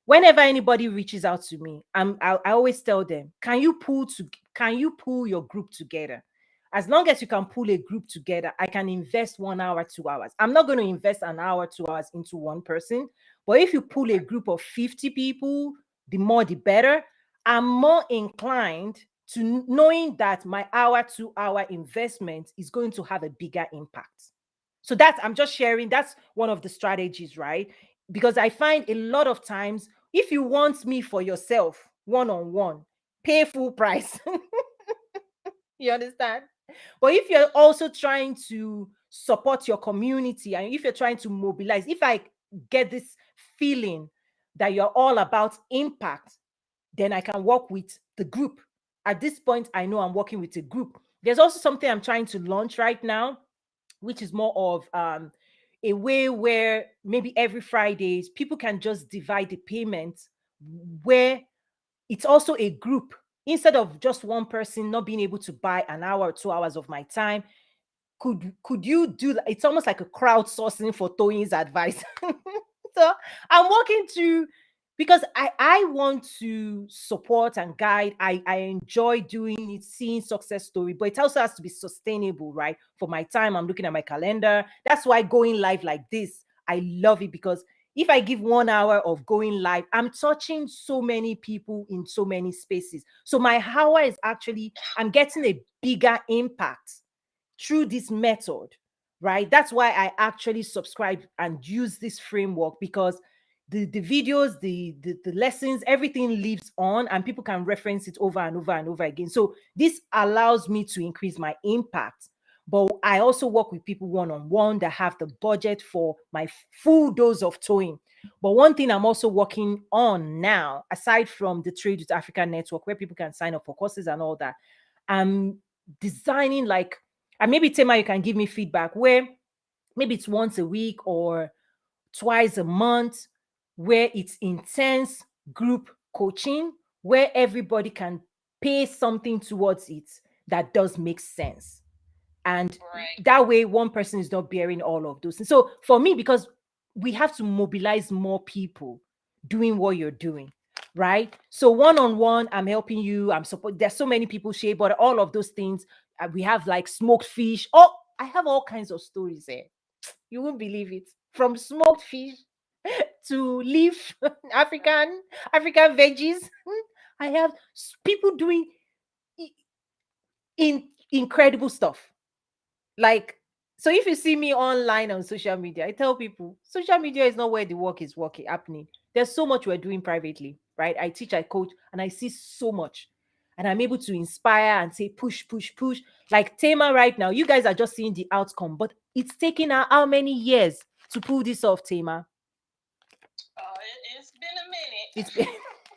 Whenever anybody reaches out to me, I always tell them, can you pull your group together? As long as you can pull a group together, I can invest 1 hour, 2 hours. I'm not going to invest an hour, 2 hours into one person. But if you pull a group of 50 people, the more the better. I'm more inclined to knowing that my hour, 2 hour investment is going to have a bigger impact. So I'm just sharing, that's one of the strategies, right? Because I find a lot of times, if you want me for yourself, one on one, pay full price. You understand? But if you're also trying to support your community and if you're trying to mobilize, if I get this feeling that you're all about impact, then I can work with the group. At this point, I know I'm working with a group. There's also something I'm trying to launch right now, which is more of a way where maybe every Fridays people can just divide the payments, where it's also a group, instead of just one person not being able to buy an hour or 2 hours of my time. Could you do that? It's almost like a crowdsourcing for Toyin's advice. So I'm working to, because I want to support and guide. I enjoy doing it, seeing success story, but it also has to be sustainable, right? For my time, I'm looking at my calendar. That's why going live like this, I love it, because if I give 1 hour of going live, I'm touching so many people in so many spaces. So my hour is actually, I'm getting a bigger impact through this method, right? That's why I actually subscribe and use this framework, because the videos, the lessons, everything lives on and people can reference it over and over and over again. So this allows me to increase my impact. But I also work with people one-on-one that have the budget for my full dose of towing. But one thing I'm also working on now, aside from the Trade with Africa network, where people can sign up for courses and all that, I'm designing like, and maybe Tema, you can give me feedback, where maybe it's once a week or twice a month, where it's intense group coaching, where everybody can pay something towards it that does make sense. And Right. that way, one person is not bearing all of those. And so for me, because we have to mobilize more people doing what you're doing, right? So one on one, I'm helping you. I'm support. There's so many people share, but all of those things, we have like smoked fish. Oh, I have all kinds of stories there. You won't believe it. From smoked fish to leaf African veggies. I have people doing i- incredible stuff. Like, so if you see me online on social media, I tell people social media is not where the work is working happening. There's so much we're doing privately, right? I teach, I coach, and I see so much. And I'm able to inspire and say, push, push, push. Like Tema right now, you guys are just seeing the outcome, but it's taken her how many years to pull this off, Tema? It's been a minute. It's been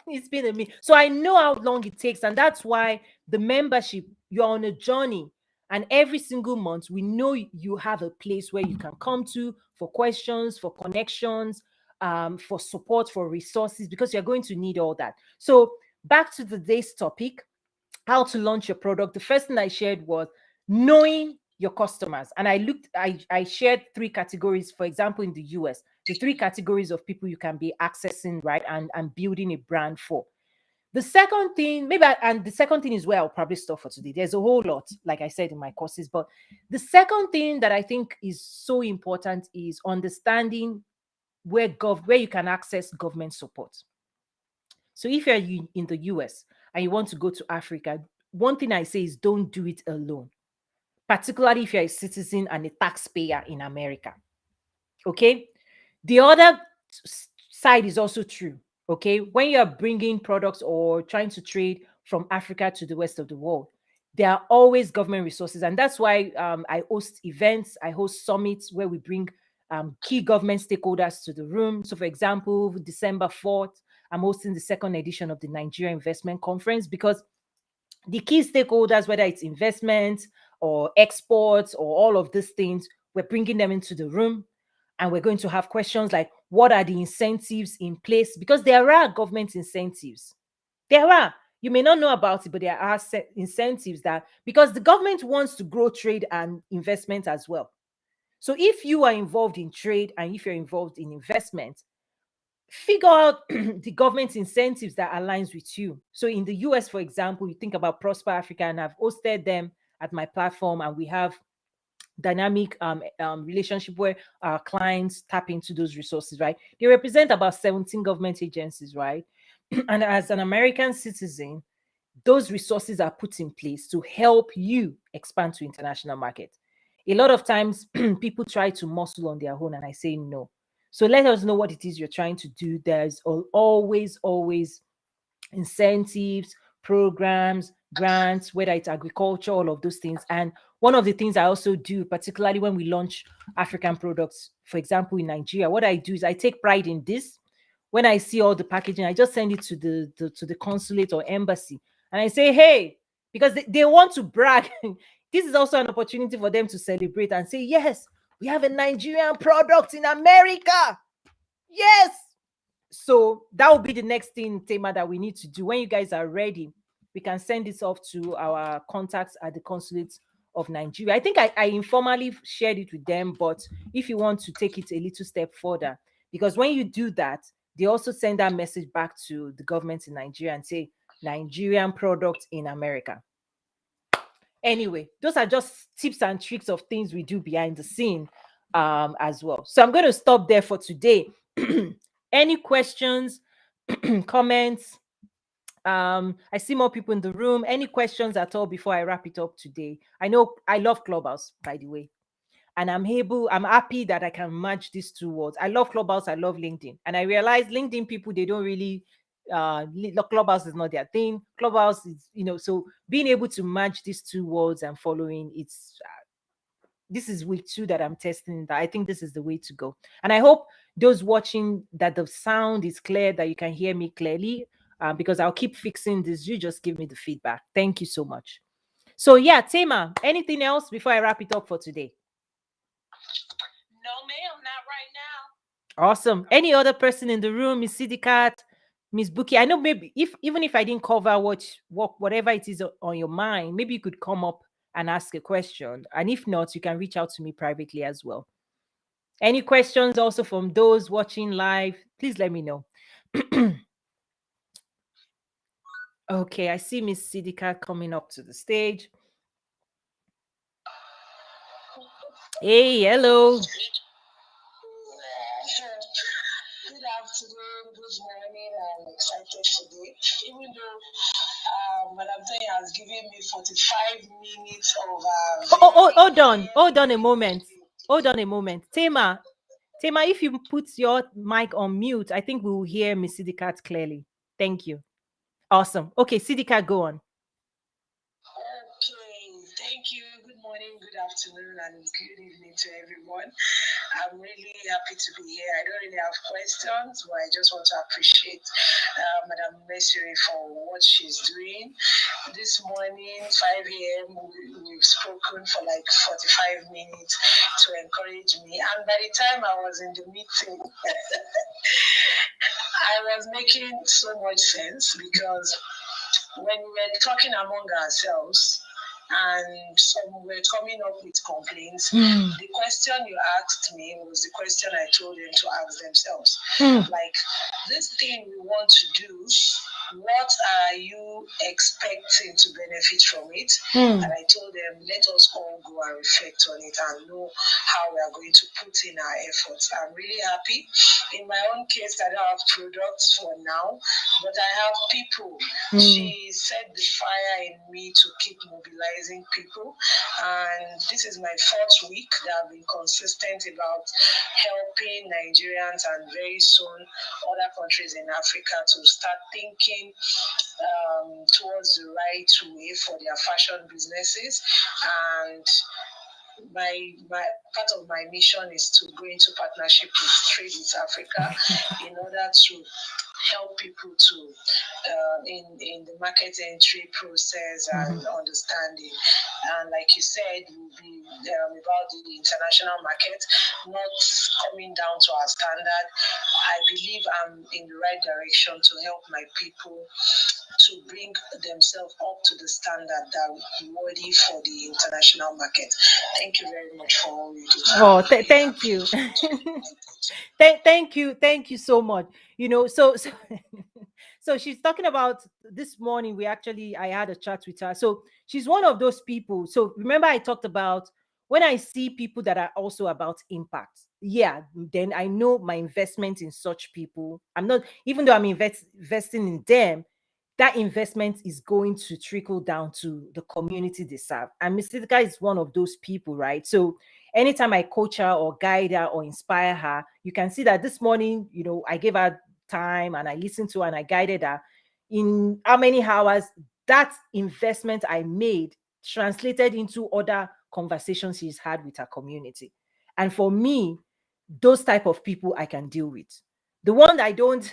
it's been a minute. So I know how long it takes, and that's why the membership, you're on a journey. And every single month, we know you have a place where you can come to for questions, for connections, for support, for resources, because you're going to need all that. So back to today's topic, how to launch your product. The first thing I shared was knowing your customers. And I shared three categories. For example, in the US, the three categories of people you can be accessing, right? And building a brand for. The second thing, and the second thing is where I'll probably stop for today. There's a whole lot, like I said in my courses, but the second thing that I think is so important is understanding where you can access government support. So if you're in the US and you want to go to Africa, one thing I say is don't do it alone, particularly if you're a citizen and a taxpayer in America. Okay. The other side is also true. Okay. When you're bringing products or trying to trade from Africa to the rest of the world, there are always government resources. And that's why I host events, I host summits where we bring key government stakeholders to the room. So, for example, December 4th, I'm hosting the second edition of the Nigeria Investment Conference, because the key stakeholders, whether it's investments or exports or all of these things, we're bringing them into the room. And we're going to have questions like, what are the incentives in place? Because there are government incentives. There are. You may not know about it, but there are incentives that, because the government wants to grow trade and investment as well. So if you are involved in trade and if you're involved in investment, figure out the government incentives that aligns with you. So in the US, for example, you think about Prosper Africa, and I've hosted them at my platform, and we have dynamic relationship where our clients tap into those resources, right? They represent about 17 government agencies, right? And as an American citizen, those resources are put in place to help you expand to international market. A lot of times people try to muscle on their own, and I say no. So let us know what it is you're trying to do. There's always incentives, programs, grants, whether it's agriculture, all of those things. And one of the things I also do, particularly when we launch African products, for example, in Nigeria, what I do is I take pride in this. When I see all the packaging, I just send it to the consulate or embassy, and I say, hey, because they want to brag. This is also an opportunity for them to celebrate and say, yes, we have a Nigerian product in America. Yes. So that will be the next thing, Tema, that we need to do. When you guys are ready, we can send this off to our contacts at the consulate of Nigeria. I think I informally shared it with them, but if you want to take it a little step further, because when you do that, they also send that message back to the government in Nigeria and say, Nigerian product in America. Anyway, those are just tips and tricks of things we do behind the scene as well. So I'm going to stop there for today. Any questions, comments? I see more people in the room. Any questions at all before I wrap it up today? I know I love Clubhouse, by the way, and I'm happy that I can match these two words. I love Clubhouse, I love LinkedIn, and I realize LinkedIn people, they don't really Clubhouse is not their thing. Clubhouse is, so being able to match these two words and following, it's this is week 2 that I'm testing that. I think this is the way to go. And I hope those watching, that the sound is clear, that you can hear me clearly, because I'll keep fixing this. You just give me the feedback. Thank you so much. So yeah, Tema, anything else before I wrap it up for today? No, ma'am, not right now. Awesome. Any other person in the room, Miss Sidikat, Miss Buki? I know, maybe if even if I didn't cover whatever it is on your mind, maybe you could come up and ask a question. And if not, you can reach out to me privately as well. Any questions also from those watching live? Please let me know. Okay, I see Miss Sidika coming up to the stage. Hey, hello. Good afternoon, good morning. I'm excited today, even though Madam Tanya has given me 45 minutes of. Hold on a moment. Hold on a moment. Tema, if you put your mic on mute, I think we will hear Miss Sidikat clearly. Thank you. Awesome. Okay, Sidikat, go on. Okay, thank you. Good morning, good afternoon, and good evening to everyone. I'm really happy to be here. I don't really have questions, but I just want to appreciate Madam Mesiri for what she's doing. This morning, 5 a.m., we've spoken for like 45 minutes to encourage me. And by the time I was in the meeting, I was making so much sense, because when we were talking among ourselves and some were coming up with complaints, the question you asked me was the question I told them to ask themselves. Like, this thing we want to do, what are you expecting to benefit from it? And I told them, let us all go and reflect on it and know how we are going to put in our efforts. I'm really happy. In my own case, I don't have products for now, but I have people. She set the fire in me to keep mobilizing people. And this is my 4th week that I've been consistent about helping Nigerians and very soon other countries in Africa to start thinking working towards the right way for their fashion businesses. And my part of my mission is to go into partnership with Trade with Africa in order to help people to in the market entry process and understanding. And like you said, will be about the international market, not coming down to our standard. I believe I'm in the right direction to help my people to bring themselves up to the standard that will be worthy for the international market. Thank you very much for all you do. Oh, thank you. Thank you so much. So so she's talking about this morning. I had a chat with her. So she's one of those people. So remember, I talked about when I see people that are also about impact. Yeah, then I know my investment in such people. I'm not, even though I'm investing in them, that investment is going to trickle down to the community they serve. And Miss Sitka is one of those people, right? So anytime I coach her or guide her or inspire her, you can see that this morning, I gave her time and I listened to her and I guided her. In how many hours that investment I made translated into other conversations she's had with her community. And for me, those type of people I can deal with. The one I don't,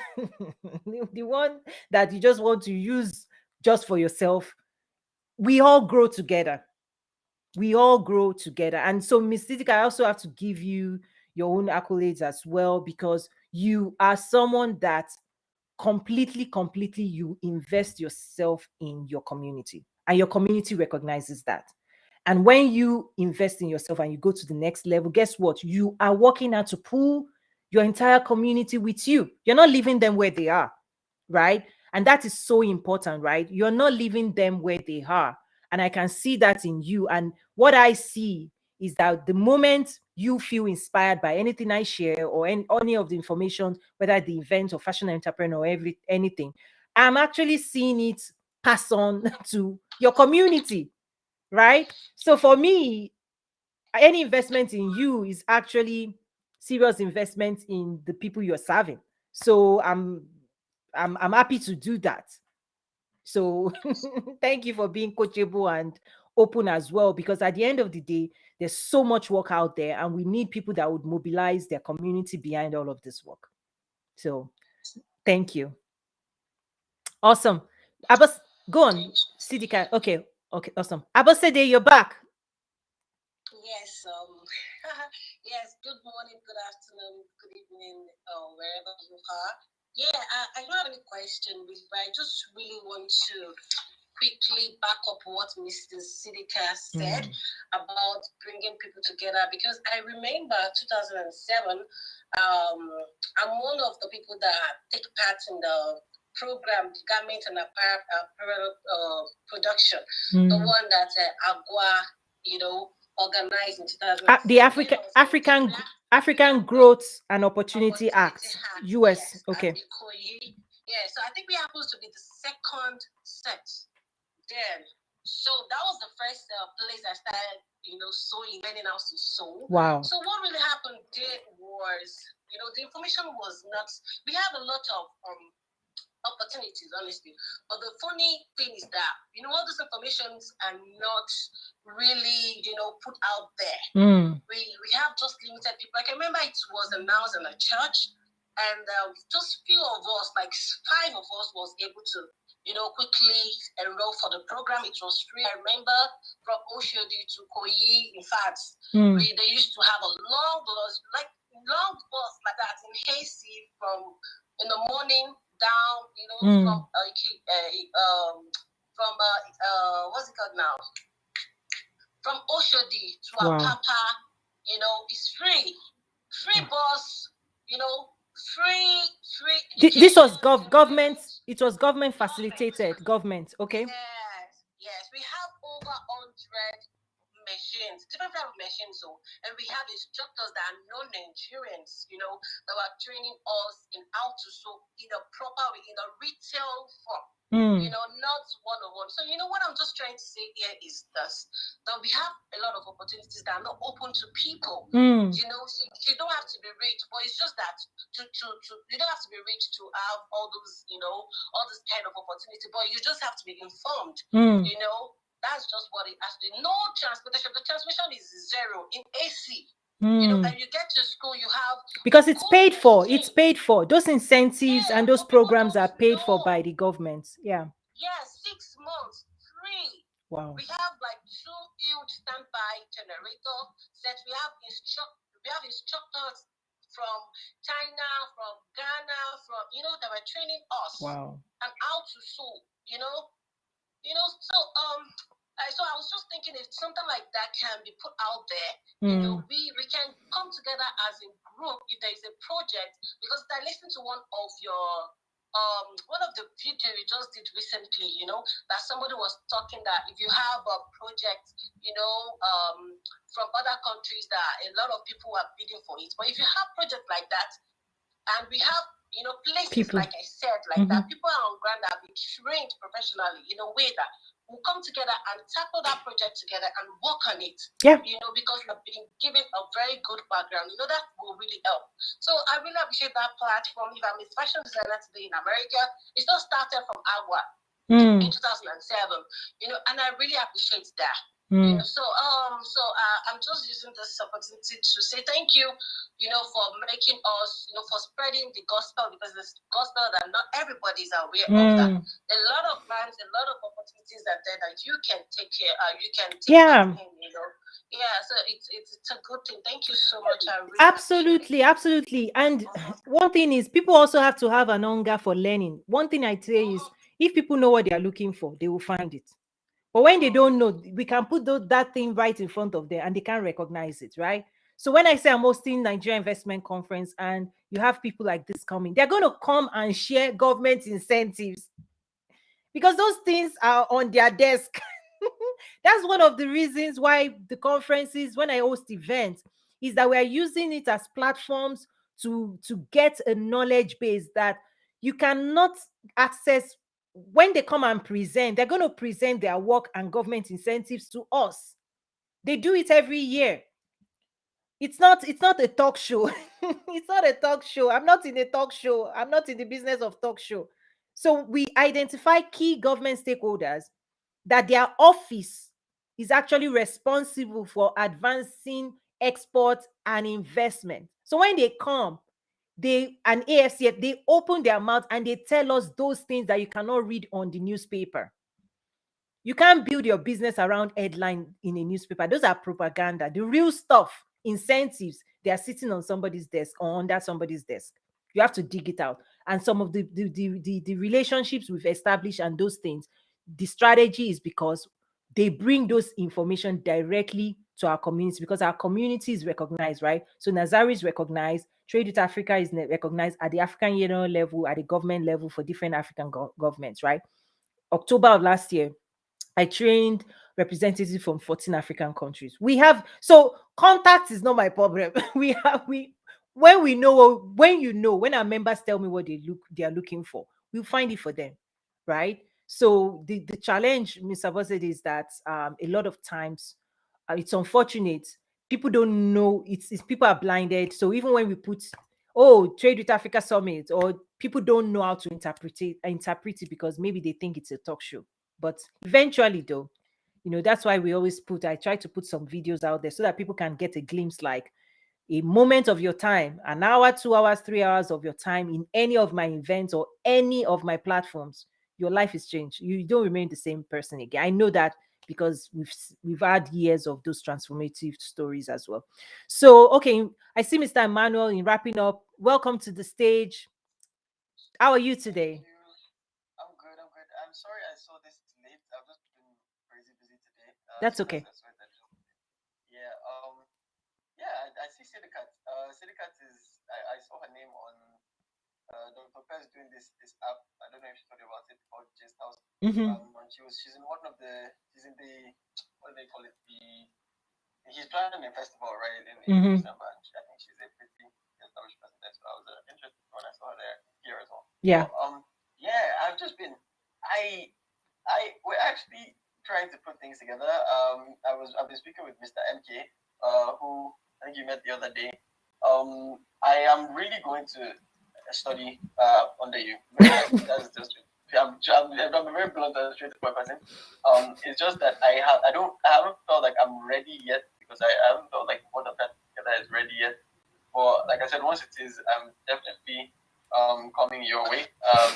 the one that you just want to use just for yourself, we all grow together. We all grow together. And so, Miss Titika, I also have to give you your own accolades as well, because you are someone that completely you invest yourself in your community, and your community recognizes that. And when you invest in yourself and you go to the next level, guess what? You are working out to pull your entire community with you. You're not leaving them where they are, right? And that is so important, right? You're not leaving them where they are. And I can see that in you. And what I see is that the moment you feel inspired by anything I share, or any of the information, whether the event or fashion entrepreneur or anything, I'm actually seeing it pass on to your community, right? So for me, any investment in you is actually serious investment in the people you're serving. So I'm happy to do that. So thank you for being coachable and open as well, because at the end of the day, there's so much work out there and we need people that would mobilize their community behind all of this work. So thank you. Awesome. Abbas, go on. Sidika. Okay. Okay. Awesome. Abasede, you're back. Yes, yes, good morning, good afternoon, good evening, wherever you are. Yeah, I don't have any question, but I just really want to quickly back up what Mr. Sidika said about bringing people together, because I remember 2007, I'm one of the people that take part in the program, garment and apparel production, the one that Agua, organized in 2007. The African Growth and Opportunity Act, US. Yes, Okay. Yeah, so I think we happens to be the second set then. So that was the first place I started, sewing, learning how to sew. Wow. So what really happened there was, the information was not. We have a lot of opportunities, honestly. But the funny thing is that, all those informations are not really, put out there. We have just limited people. I can remember it was announced in a church, and just few of us, like 5 of us, was able to, quickly enroll for the program. It was free. I remember from Oshodi to Koyi, in fact, they used to have a long bus like that in Hasty from in the morning down, from what's it called now? From Oshodi to Apapa, it's free bus, free. This was government. It was government facilitated. Government, okay. Yes. We have over 100 machines, different type of machines. So, and we have instructors that are non-Nigerians, that were training us in how to sew in a proper way, in a retail form. Not one-on-one. So, what I'm just trying to say here is this, that we have a lot of opportunities that are not open to people. So you don't have to be rich, but it's just that to you don't have to be rich to have all those, all this kind of opportunity, but you just have to be informed. That's just what it has to be. No transportation. The transmission is zero in AC. And you get to school, you have because it's paid for. It's paid for. Those incentives and those programs are paid for by the government. Yeah. 6 months free. Wow. We have like 2 huge standby generator sets. We have instructors from China, from Ghana, from that were training us. Wow. And how to sew. So I was just thinking if something like that can be put out there, we can come together as a group if there is a project. Because I listened to one of the video you just did recently, that somebody was talking that if you have a project, from other countries that a lot of people are bidding for it. But if you have project like that, and we have places people, like I said, like that, people are on ground that have been trained professionally in a way that will come together and tackle that project together and work on it. Yeah. Because we've been given a very good background. That will really help. So I really appreciate that platform. If I'm a fashion designer today in America, it's not started from Agua in 2007. And I really appreciate that. So I'm just using this opportunity to say thank you, for making us, for spreading the gospel, because this gospel that not everybody is aware of that. A lot of times, a lot of opportunities are there that you can take care, you can take part in, Yeah, so it's a good thing. Thank you so much. I really absolutely. And one thing is, people also have to have an hunger for learning. One thing I say is, if people know what they are looking for, they will find it. But when they don't know, we can put that thing right in front of them and they can't recognize it, right? So when I say I'm hosting Nigeria Investment Conference and you have people like this coming, they're going to come and share government incentives because those things are on their desk. That's one of the reasons why the conferences, when I host events, is that we are using it as platforms to get a knowledge base that you cannot access. When they come and present, they're going to present their work and government incentives to us. They do it every year. It's not a talk show. It's not a talk show. I'm not in a talk show. I'm not in the business of talk show. So we identify key government stakeholders that their office is actually responsible for advancing export and investment. So when they come, an AFCF, they open their mouth and they tell us those things that you cannot read on the newspaper. You can't build your business around headline in a newspaper. Those are propaganda. The real stuff, incentives, they are sitting on somebody's desk or under somebody's desk. You have to dig it out. And some of the relationships we've established and those things, the strategy is because they bring those information directly to our community, because our community is recognized, right? So Nazari is recognized, Trade with Africa is recognized at the African Union level, at the government level for different African governments, right? October of last year, I trained representatives from 14 African countries. We have, so contact is not my problem. When our members tell me what they are looking for, we'll find it for them, right? So the challenge, Mr. Bossett, is that a lot of times it's unfortunate. People don't know, it's people are blinded. So even when we put, Trade with Africa Summit, or people don't know how to interpret it because maybe they think it's a talk show. But eventually, though, that's why I try to put some videos out there so that people can get a glimpse, like a moment of your time, an hour, 2 hours, 3 hours of your time in any of my events or any of my platforms. Your life is changed. You don't remain the same person again. I know that because we've had years of those transformative stories as well. So, okay, I see Mr. Emmanuel in wrapping up. Welcome to the stage. How are you today? I'm good. I'm sorry I saw this late. I've just been crazy busy today. That's okay. Yeah. Yeah. I see Sidikat. Sidikat is. I saw her name on Dr. Pez doing this app. I don't know if you thought about it, called Just House. And she's in one of the. She's in the. What do they call it? he's planning a festival right in Mm-hmm. December. And I think she's a pretty established person there, so I was interested when I saw her there here as well. Yeah. But yeah, I've just been we're actually trying to put things together. I've been speaking with Mr. MK, who I think you met the other day. I am really going to study under you. That's just I'm a very blunt and straightforward person. It's just that I haven't felt like I'm ready yet because I haven't felt like what I've got together is ready yet. But like I said, once it is, I'm definitely coming your way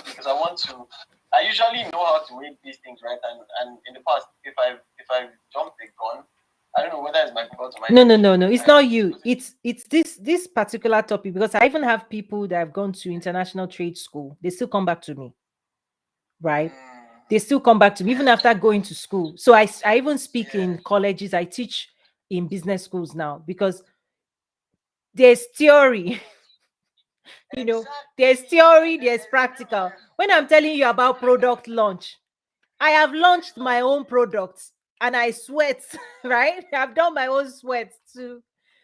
because I want to. I usually know how to weigh these things, right? And in the past, if I've jumped the gun, I don't know whether it's my fault or my No, no, no, intention. no. It's I not just you. wasn't. It's this particular topic because I even have people that have gone to international trade school. They still come back to me, right? Mm, They still come back to me even after going to school. So I even speak yeah, in colleges. I teach in business schools now because there's theory. There's exactly. theory, there's There's practical. When I'm telling you about product launch, I have launched my own products and I sweat, right? I've done my own sweat too.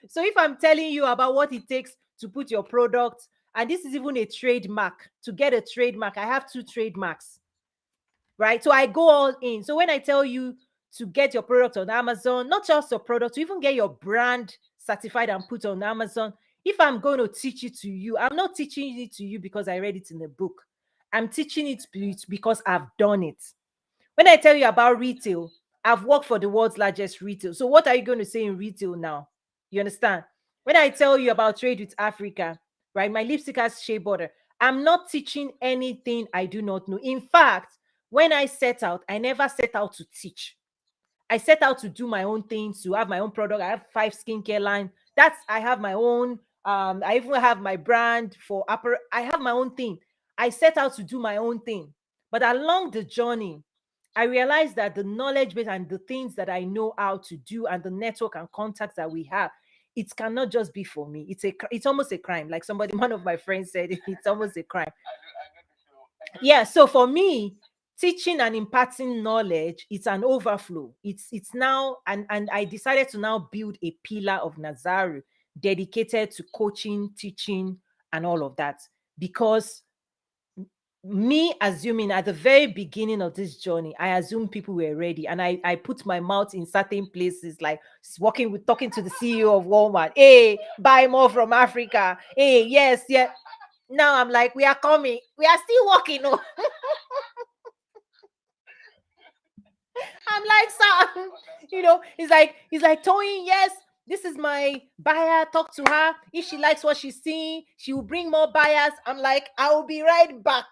So if I'm telling you about what it takes to put your product, and this is even a trademark, to get a trademark, I have two trademarks, right? So I go all in. So when I tell you to get your product on Amazon, not just your product, to even get your brand certified and put on Amazon, if I'm going to teach it to you, I'm not teaching it to you because I read it in a book. I'm teaching it because I've done it. When I tell you about retail, I've worked for the world's largest retail. So what are you going to say in retail now? You understand? When I tell you about trade with Africa, right? My lipstick has shea butter. I'm not teaching anything I do not know. In fact, when I set out, I never set out to teach. I set out to do my own things, to have my own product. I have 5 skincare line. That's I have my own. I even have my brand for upper. I have my own thing. I set out to do my own thing. But along the journey, I realized that the knowledge base and the things that I know how to do and the network and contacts that we have, it cannot just be for me. It's almost a crime. Like somebody, one of my friends said, it's almost a crime. I know the feel. I know the Yeah, so feel. for me, teaching and imparting knowledge, it's an overflow. It's now, and I decided to now build a pillar of Nazaru dedicated to coaching, teaching, and all of that. Because me assuming at the very beginning of this journey, I assumed people were ready, and I put my mouth in certain places, like walking with talking to the CEO of Walmart. Hey, buy more from Africa. Hey, yes, yeah. Now I'm like, we are coming. We are still walking. Oh. I'm like, sir, he's like Toyin, yes, this is my buyer. Talk to her. If she likes what she's seeing, she will bring more buyers. I'm like, I will be right back.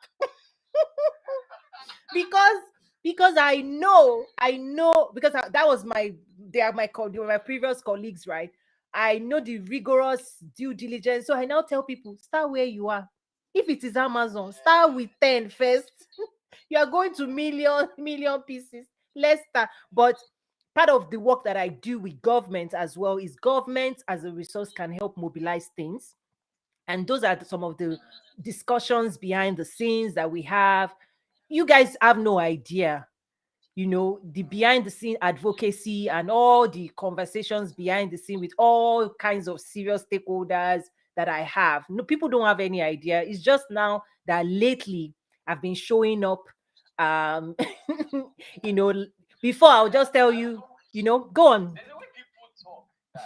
because because I know because that was they are they were my previous colleagues, right? I know the rigorous due diligence. So I now tell people, start where you are. If it is Amazon, start with 10 first. You are going to million pieces. Let's start. But part of the work that I do with government as well is government as a resource can help mobilize things. And those are some of the discussions behind the scenes that we have. You guys have no idea, the behind the scene advocacy and all the conversations behind the scene with all kinds of serious stakeholders that I have. No, people don't have any idea. It's just now that lately I've been showing up. Um, you know, before I'll just tell you, go on. There's a way people talk that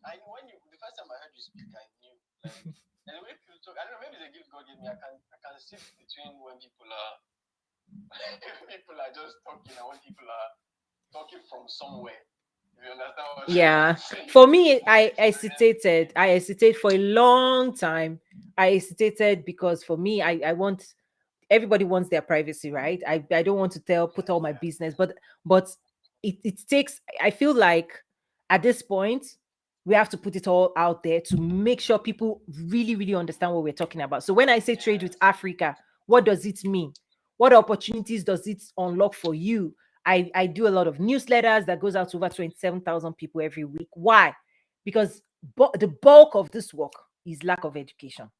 I when you the first time I heard you speak, I knew like there's a way people talk. I don't know, maybe it's a gift God gave me. I can sift between when people are people are just talking and when people are talking from somewhere. If you understand what I'm Yeah. saying. For me, I So yeah, hesitated. I hesitated for a long time. I hesitated because for me, I want everybody wants their privacy, right? I don't want to put all my business, but it takes, I feel like at this point, we have to put it all out there to make sure people really, really understand what we're talking about. So when I say trade with yes. Africa, what does it mean? What opportunities does it unlock for you? I do a lot of newsletters that goes out to over 27,000 people every week. Why? Because the bulk of this work is lack of education.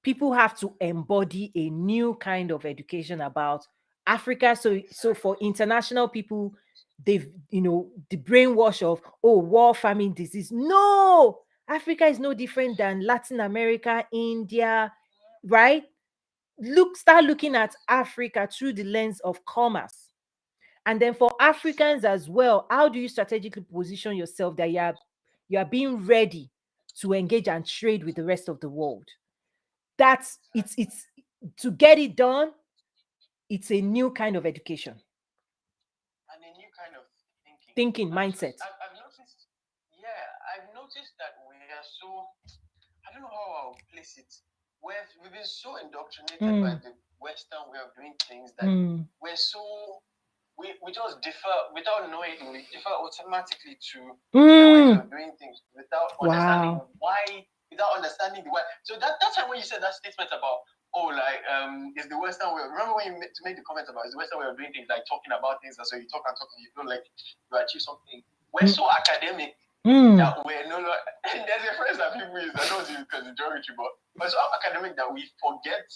People have to embody a new kind of education about Africa. So for Exactly. international people, they've, the brainwash of, oh, war, famine, disease. No, Africa is no different than Latin America, India, right? Start looking at Africa through the lens of commerce. And then for Africans as well, how do you strategically position yourself that you are being ready to engage and trade with the rest of the world? That's it's to get it done. It's a new kind of education, and a new kind of thinking. thinking And so mindset. I've noticed, yeah, I've noticed that we are so, I don't know how I'll place it. We've been so indoctrinated by the Western way of doing things that we're so, we just differ without knowing. We differ automatically to the ways of doing things without understanding why, without understanding the why. So that's why when you said that statement about, oh, like, is the Western way. Remember when you made the comment about is the Western way of doing things, like talking about things, and so you talk and talk and you feel like you achieve something. We're so academic that we're no longer. There's a phrase that people use. I know it's because it's derogatory, but we're so academic that we forget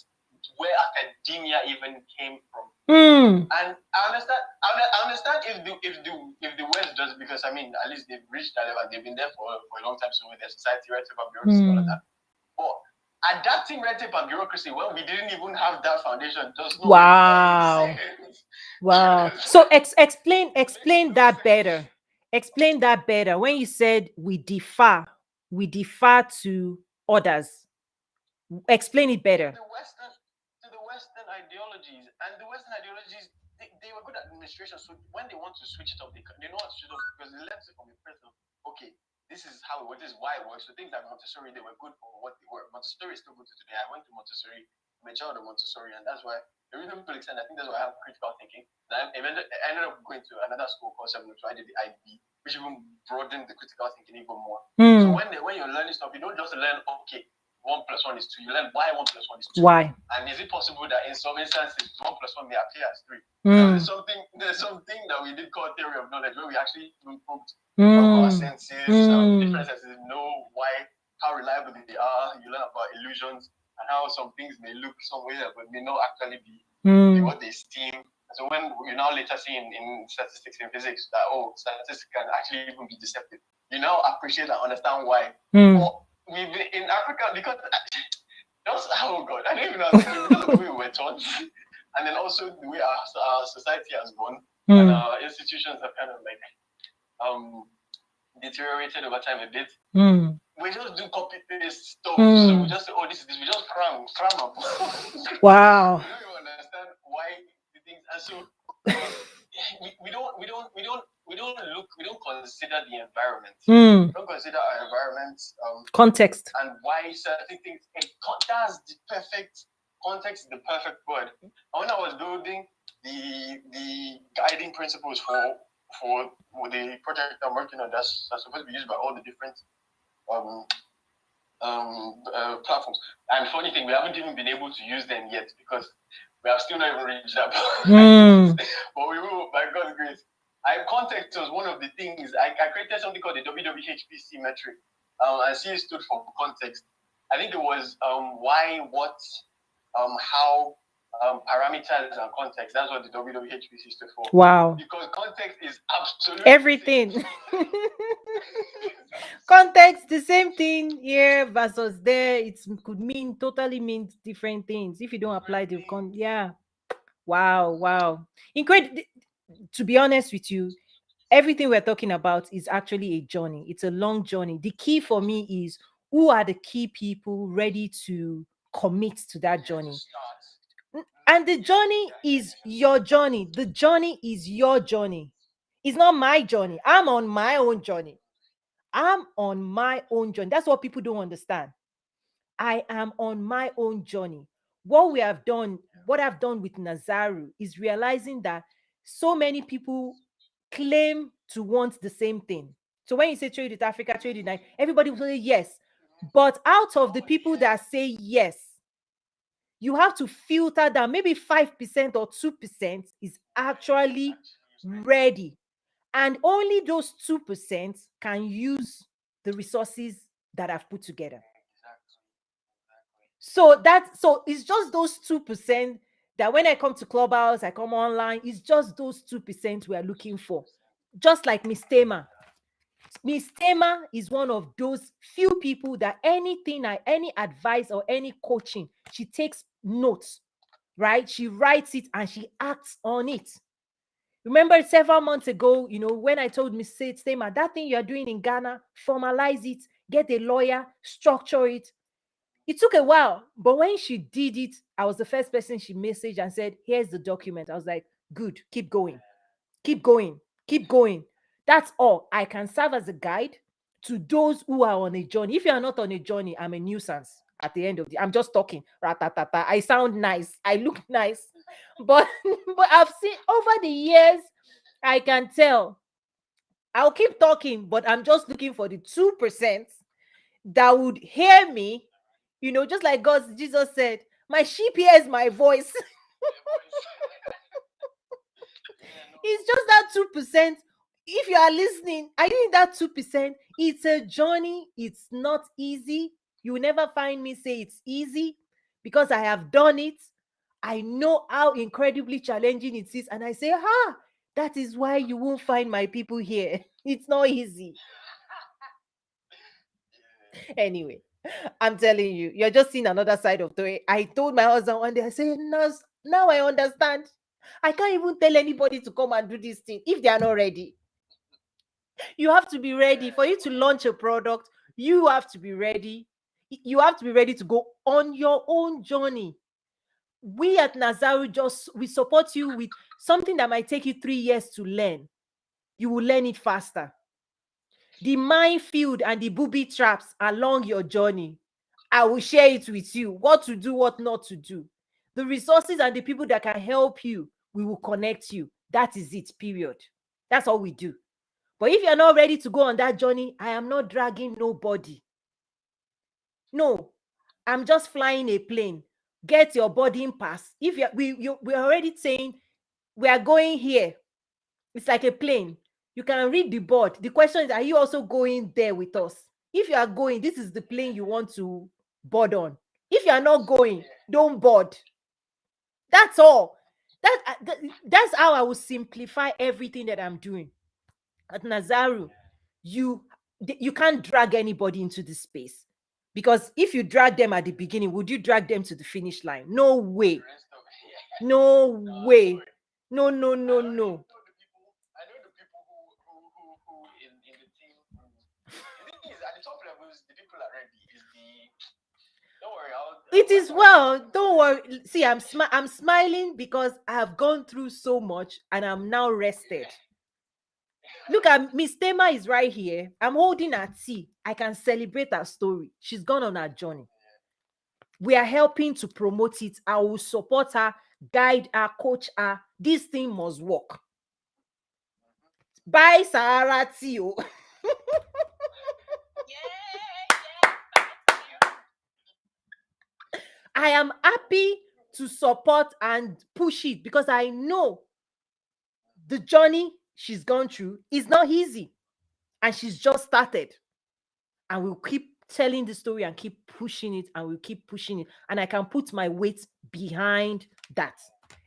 where academia even came from. And I understand. I understand if the West does, because I mean, at least they've reached that level. They've been there for a long time, so with their society, right, about bureaucracy, all of that. But adapting red tape and bureaucracy when we didn't even have that foundation does not make sense. Wow. So explain that better. Explain that better. When you said we defer to others. Explain it better. To the Western ideologies, and the Western ideologies, they were good at administration. So when they want to switch it up, they know how to switch it up because they learned it from the person. Okay, this is how it works. This is why it works. So things like Montessori, they were good for what they were. Montessori is still good to today. I went to Montessori. I'm a child of Montessori, and that's why the reason to extend. I think that's why I have critical thinking. I ended up going to another school called 702. I did the IB, which even broadened the critical thinking even more. So when you're learning stuff, you don't just learn, okay, 1+1 is 2. You learn why 1+1 is 2. Why? And is it possible that in some instances 1+1 may appear as 3? There's something that we did call theory of knowledge, where we actually proved our senses, different senses, know why, how reliable they are. You learn about illusions and how some things may look some way but may not actually be what they seem. So when you now later see in statistics in physics that statistics can actually even be deceptive, you now appreciate and understand why. But we've been in Africa because just I don't even know because of the way we were taught, and then also the way our society has gone, and our institutions have kind of like deteriorated over time a bit. We just do copy paste stuff. So we just say, this is this. We just cram up. Wow. We don't even understand why the things, and so we don't consider the environment. We don't consider our environment context and why certain things. That's the perfect context. Is the perfect word. And when I was building the guiding principles for the project I'm working on, that's supposed to be used by all the different platforms. And funny thing, we haven't even been able to use them yet because we have still not even reached that point. But we will, by God's grace. Context was one of the things. I created something called the WWHPC metric. And C stood for context. I think it was why, what, how, parameters and context. That's what the WWHPC stood for. Wow. Because context is absolutely everything. Context, the same thing here versus there. It could totally mean different things if you don't apply the yeah. Wow. Incredible. To be honest with you, everything we're talking about is actually a journey. It's a long journey. The key for me is who are the key people ready to commit to that journey. And the journey is your journey. The journey is your journey. It's not my journey. I'm on my own journey. I'm on my own journey. That's what people don't understand. I am on my own journey. What I've done with Nazaru is realizing that so many people claim to want the same thing. So when you say trade with Africa, trade with Nigeria, everybody will say yes. But out of the people that say yes, you have to filter down. Maybe 5% or 2% is actually ready. And only those 2% can use the resources that I've put together. So it's just those 2% that when I come to Clubhouse, I come online, it's just those 2% we are looking for. Just like Miss Tema. Miss Tema is one of those few people that anything, any advice or any coaching, she takes notes, right? She writes it and she acts on it. Remember several months ago, when I told Miss Tema, that thing you're doing in Ghana, formalize it, get a lawyer, structure it. It took a while, but when she did it, I was the first person she messaged and said, "Here's the document." I was like, "Good, keep going, keep going, keep going." That's all. I can serve as a guide to those who are on a journey. If you are not on a journey, I'm a nuisance at the end of the. I'm just talking. Ratatata. I sound nice. I look nice, but but I've seen over the years. I can tell. I'll keep talking, but I'm just looking for the 2% that would hear me, just like God, Jesus said, "My sheep hears my voice." It's just that 2%. If you are listening, I think that 2%, it's a journey. It's not easy. You will never find me say it's easy because I have done it. I know how incredibly challenging it is. And I say, that is why you won't find my people here. It's not easy. Anyway, I'm telling you, you're just seeing another side of the. I told my husband one day, I said, "Nurse, now I understand. I can't even tell anybody to come and do this thing if they are not ready. You have to be ready for you to launch a product. You have to be ready. You have to be ready to go on your own journey. We at Nazaru we support you with something that might take you 3 years to learn. You will learn it faster. The minefield and the booby traps along your journey, I will share it with you. What to do, what not to do. The resources and the people that can help you, we will connect you. That is it, period. That's all we do. But if you're not ready to go on that journey, I am not dragging nobody. No, I'm just flying a plane. Get your boarding pass. If we're already saying we are going here. It's like a plane. You can read the board. The question is, are you also going there with us? If you are going, this is the plane you want to board on. If you are not going, don't board. That's all. That's how I will simplify everything that I'm doing. At Nazaru, you can't drag anybody into this space. Because if you drag them at the beginning, would you drag them to the finish line? No way. No way. No, no, no, no. I know the people who in the team who the thing is at the top levels the people are ready. Is the don't worry, It is well. Don't worry. See, I'm smiling because I have gone through so much and I'm now rested. Look at Miss Tema is right here. I'm holding her tea. I can celebrate her story. She's gone on her journey. We are helping to promote it. I will support her, guide her, coach her. This thing must work. Bye, Sahara tea. Oh. I am happy to support and push it because I know the journey she's gone through is not easy and she's just started. And we'll keep telling the story and keep pushing it and we'll keep pushing it. And I can put my weight behind that.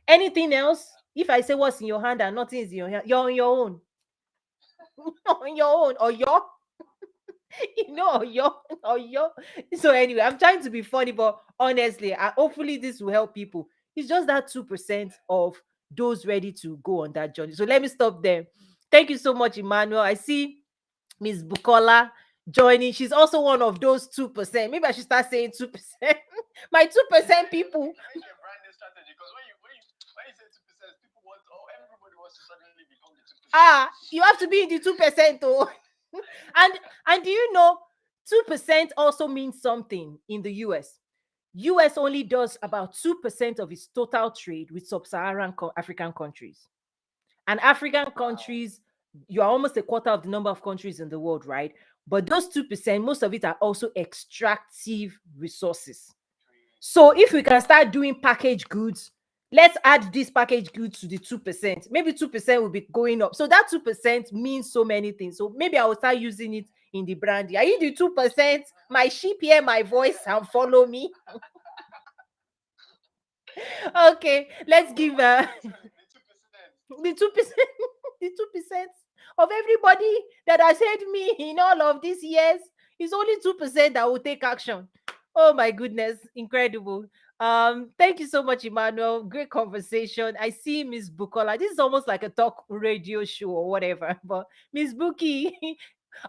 Anything else? If I say what's in your hand and nothing is in your hand, you're on your own. On your own. Or your or your. So anyway, I'm trying to be funny, but honestly, hopefully this will help people. It's just that 2% of those ready to go on that journey. So let me stop there. Thank you so much, Emmanuel. I see Miss Bukola joining. She's also one of those 2%. Maybe I should start saying 2%. My 2% people. I think your branding strategy because when you say 2%, people want everybody wants to suddenly become the 2%. You have to be in the 2% though. and do you know 2% also means something in the US? US only does about 2% of its total trade with sub-Saharan African countries. And African countries, you are almost a quarter of the number of countries in the world, right? But those 2%, most of it are also extractive resources. So if we can start doing packaged goods, let's add this packaged goods to the 2%. Maybe 2% will be going up. So that 2% means so many things. So maybe I will start using it in the branding. Are you the 2%? My sheep hear my voice and follow me. Okay, let's give the 2%. The 2%. of everybody that has heard me in all of these years, it's only 2% that will take action. Oh my goodness, incredible. Thank you so much, Emmanuel. Great conversation. I see Miss Bukola. This is almost like a talk radio show or whatever. But Miss Buki,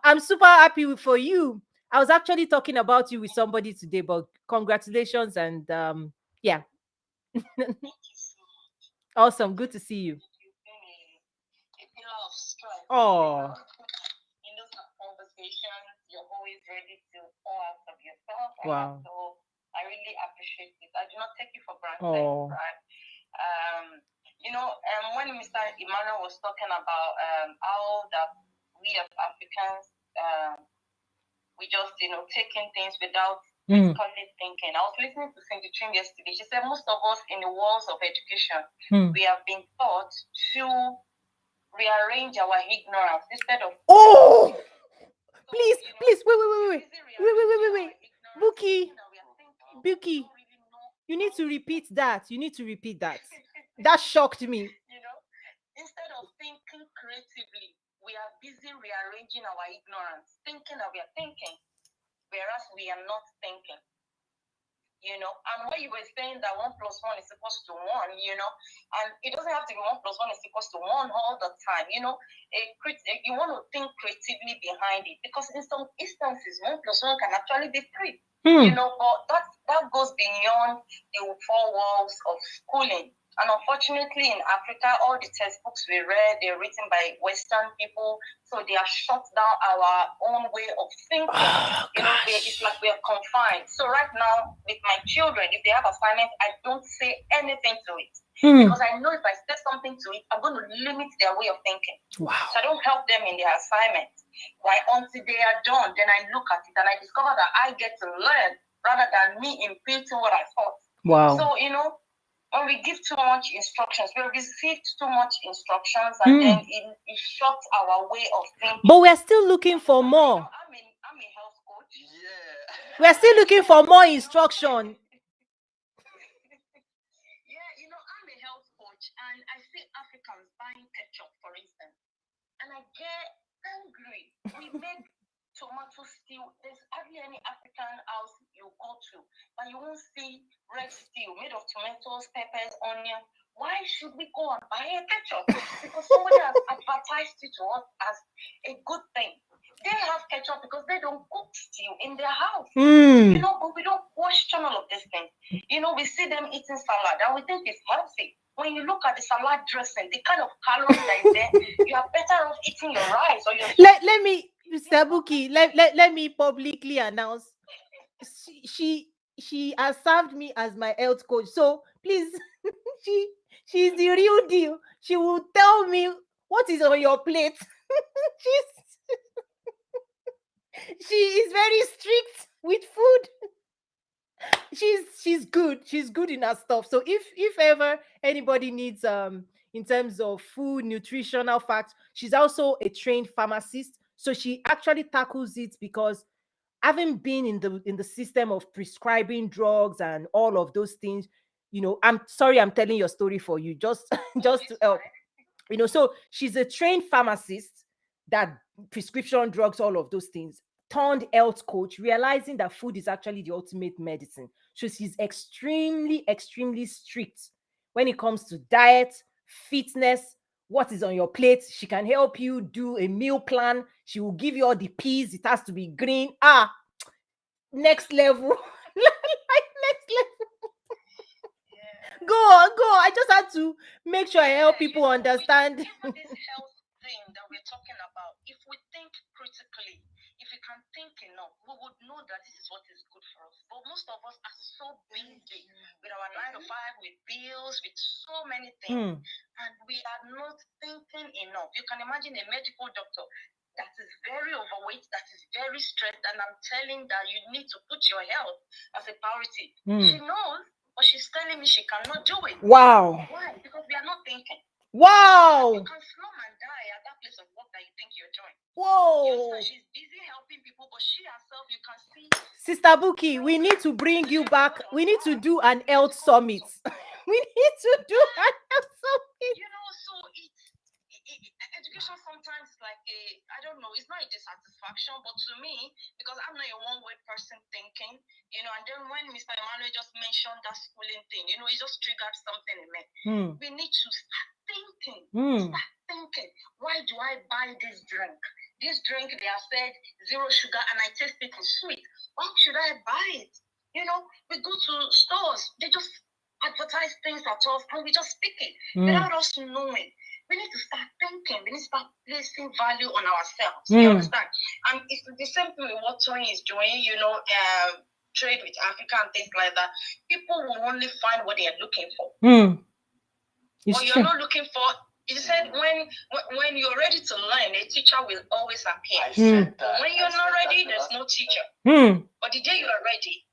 I'm super happy for you. I was actually talking about you with somebody today, but congratulations and yeah, Thank you so much. awesome. Good to see you. You've been a pillar of strength. Oh, In those conversations, you're always ready to pour out of yourself, wow. so I really appreciate it. I do not take you for granted, Oh, right? When Mr. Emmanuel was talking about how that we as Africans, we just, taking things without critically thinking. I was listening to Cindy Trim yesterday. She said most of us in the walls of education, we have been taught to rearrange our ignorance instead of. oh, So, please, please, wait. Buki, Buki, you need to repeat that. You need to repeat that. That shocked me. Instead of thinking creatively, we are busy rearranging our ignorance, thinking that we are thinking, whereas we are not thinking. And when you were saying that 1 plus 1 is equals to 1, and it doesn't have to be 1 plus 1 is equals to 1 all the time, you want to think creatively behind it, because in some instances 1 plus 1 can actually be 3, but that goes beyond the 4 walls of schooling. And unfortunately, in Africa, all the textbooks we read, they're written by Western people, so they are shut down our own way of thinking. It's like we are confined. So right now, with my children, if they have assignments, I don't say anything to it. Because I know if I say something to it, I'm going to limit their way of thinking. Wow. So I don't help them in their assignments. Right? Until they are done, then I look at it and I discover that I get to learn rather than me imputing what I thought. Wow. So, when we give too much instructions, we received too much instructions, and then it shuts our way of thinking. But we're still looking for more. I'm a health coach. Yeah. We're still looking for more instruction. I'm a health coach, and I see Africans buying ketchup, for instance, and I get angry. We make tomato stew. There's hardly any African house you go to, but you won't see red stew made of tomatoes, peppers, onion. Why should we go and buy a ketchup? Because somebody has advertised it to us as a good thing. They have ketchup because they don't cook stew in their house. But we don't question all of these things. We see them eating salad and we think it's healthy. When you look at the salad dressing, the kind of calories that is there, you are better off eating your rice or your. Let me, Mr. Buki, let me publicly announce she has served me as my health coach. So please, she's the real deal. She will tell me what is on your plate. She is very strict with food. She's good. She's good in her stuff. So if ever anybody needs in terms of food, nutritional facts, she's also a trained pharmacist. So she actually tackles it because having been in the system of prescribing drugs and all of those things, I'm sorry I'm telling your story for you, just just to help. So she's a trained pharmacist that prescription drugs, all of those things, turned health coach, realizing that food is actually the ultimate medicine. So she's extremely strict when it comes to diet, fitness, what is on your plate. She can help you do a meal plan. She will give you all the peas. It has to be green. Next level. Like next level. Go on. I just had to make sure I help people understand. Even this health thing that we're talking about, if we think critically, if we can think enough, we would know that this is what is good for us. But most of us are so busy with our 9 to 5, with bills, with so many things, and we are not thinking enough. You can imagine a medical doctor that is very overweight, that is very stressed, and I'm telling that you need to put your health as a priority. She knows, but she's telling me she cannot do it. Wow. Why? Because we are not thinking. Wow. You can slum and die at that place of work that you think you're doing. Whoa. She's busy helping people, but she herself, you can see. Sister Buki, we need to bring you back. We need to do an health summit. We need to do an health summit. So education sometimes is like I don't know, it's not a dissatisfaction, but to me, because I'm not a one-word person thinking, and then when Mr. Emmanuel just mentioned that schooling thing, it just triggered something in me. We need to start thinking. Start thinking. Why do I buy this drink? This drink, they have said 0 sugar, and I taste it is sweet. Why should I buy it? We go to stores, they just advertise things at us, and we just speak it without us knowing. We need to start thinking. We need to start placing value on ourselves. You understand? And it's the same thing with what Tony is doing, trade with Africa and things like that. People will only find what they are looking for. What you're not looking for, you said when you're ready to learn, a teacher will always appear. When you're not ready, there's no teacher. But the day you are ready,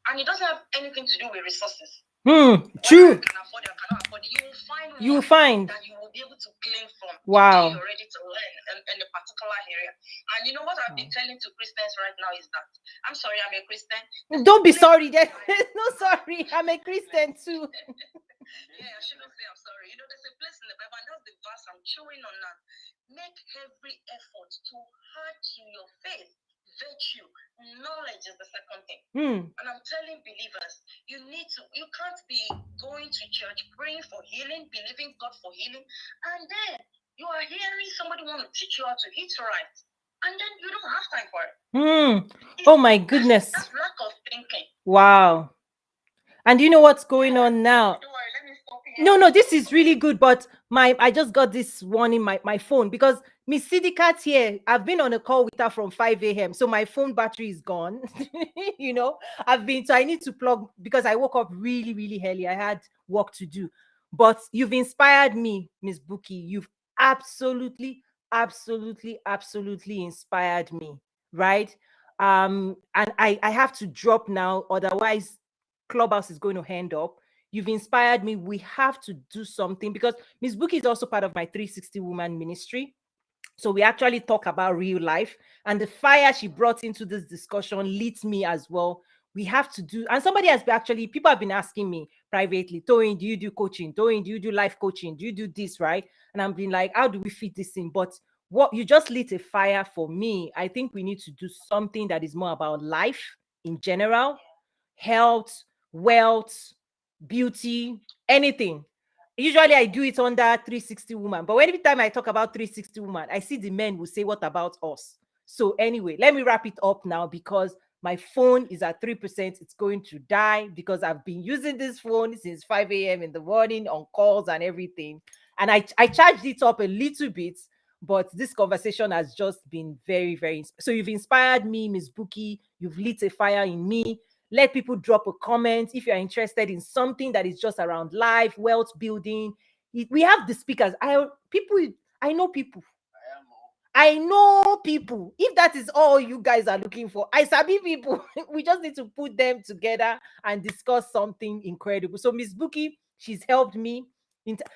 and it doesn't have anything to do with resources. True. You can afford or cannot afford, you will find that you will be able to glean from. Wow. You're ready to learn in a particular area. And you know what I've been telling to Christians right now is that I'm sorry, I'm a Christian. Don't be sorry. There's no sorry. I'm a Christian too. Yeah, I shouldn't say I'm sorry. There's a place in the Bible, and that's the verse I'm chewing on now. Make every effort to add to your faith virtue. Knowledge is the second thing. And I'm telling believers, you can't be going to church, praying for healing, believing God for healing, and then you are hearing somebody want to teach you how to eat right, and then you don't have time for it. Oh my goodness. That's lack of thinking. Wow. And you know what's going on now? Don't worry, let me stop here. No, this is really good, but I just got this one in my phone because Miss Sidikat here, I've been on a call with her from 5 a.m. So my phone battery is gone. So I need to plug because I woke up really, really early. I had work to do. But you've inspired me, Miss Buki. You've absolutely, absolutely, absolutely inspired me, right? And I have to drop now, otherwise Clubhouse is going to end up. You've inspired me. We have to do something because Miss Buki is also part of my 360 Woman Ministry. So we actually talk about real life, and the fire she brought into this discussion leads me as well. We have to do, and somebody has actually, people have been asking me privately, Toyin, do you do coaching? Toyin, do you do life coaching? Do you do this, right? And I'm being like, how do we fit this in? But what you just lit a fire for me. I think we need to do something that is more about life in general, health, wealth, beauty, anything. Usually I do it under 360 Woman, but every time I talk about 360 Woman, I see the men will say, what about us? So anyway, let me wrap it up now because my phone is at 3%. It's going to die because I've been using this phone since 5 a.m. in the morning on calls and everything. And I charged it up a little bit, but this conversation has just been very, very... So you've inspired me, Miss Buki. You've lit a fire in me. Let people drop a comment if you're interested in something that is just around life, wealth building. We have the speakers. I know people. If that is all you guys are looking for, I sabi people. We just need to put them together and discuss something incredible. So Miss Buki, she's helped me.